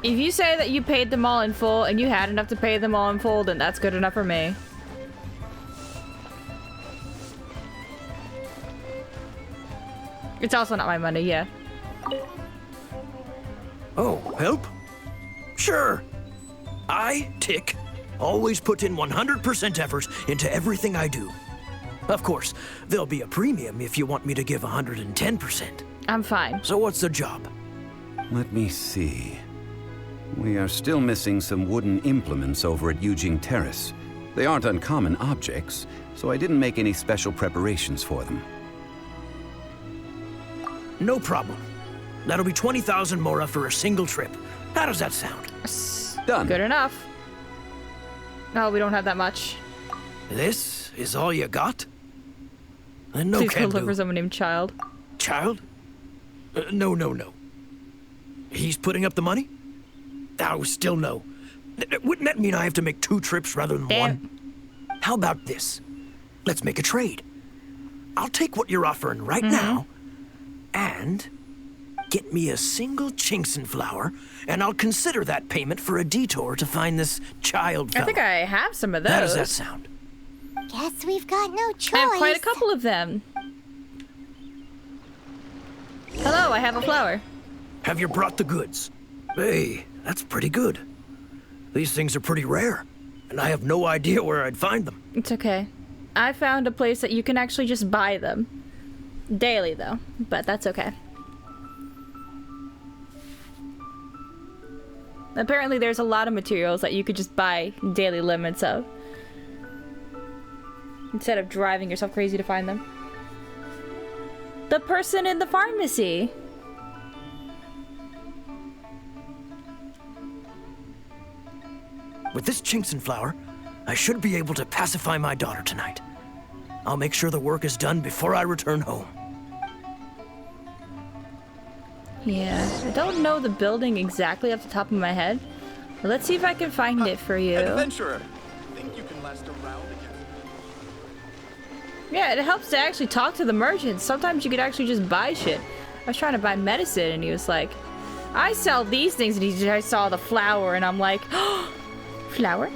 If you say that you paid them all in full and you had enough to pay them all in full, then that's good enough for me. It's also not my money, yeah. Oh, help? Sure. I, Tick, always put in 100% effort into everything I do. Of course, there'll be a premium if you want me to give 110%. I'm fine. So what's the job? Let me see. We are still missing some wooden implements over at Eugene Terrace. They aren't uncommon objects, so I didn't make any special preparations for them. No problem. That'll be 20,000 Mora for a single trip. How does that sound? Done. Good enough. No, we don't have that much. This is all you got? Then no Please go can look do. for someone named Child. Child? No. He's putting up the money? Oh, still no. Wouldn't that mean I have to make 2 trips rather than 1? How about this? Let's make a trade. I'll take what you're offering right now, and get me a single Chinkson flower, and I'll consider that payment for a detour to find this child fella. I think I have some of those. How does that sound? Guess we've got no choice. I have quite a couple of them. Hello, I have a flower. Have you brought the goods? Hey, that's pretty good. These things are pretty rare, and I have no idea where I'd find them. It's okay. I found a place that you can actually just buy them. Daily, though, but that's okay. Apparently there's a lot of materials that you could just buy daily limits of, instead of driving yourself crazy to find them. The person in the pharmacy. With this Chinkson flower, I should be able to pacify my daughter tonight. I'll make sure the work is done before I return home. Yeah, I don't know the building exactly off the top of my head. But let's see if I can find it for you. Adventurer, think you can last around again? Yeah, it helps to actually talk to the merchants. Sometimes you could actually just buy shit. I was trying to buy medicine and he was like, I sell these things, and I saw the flower and I'm like, oh, flower?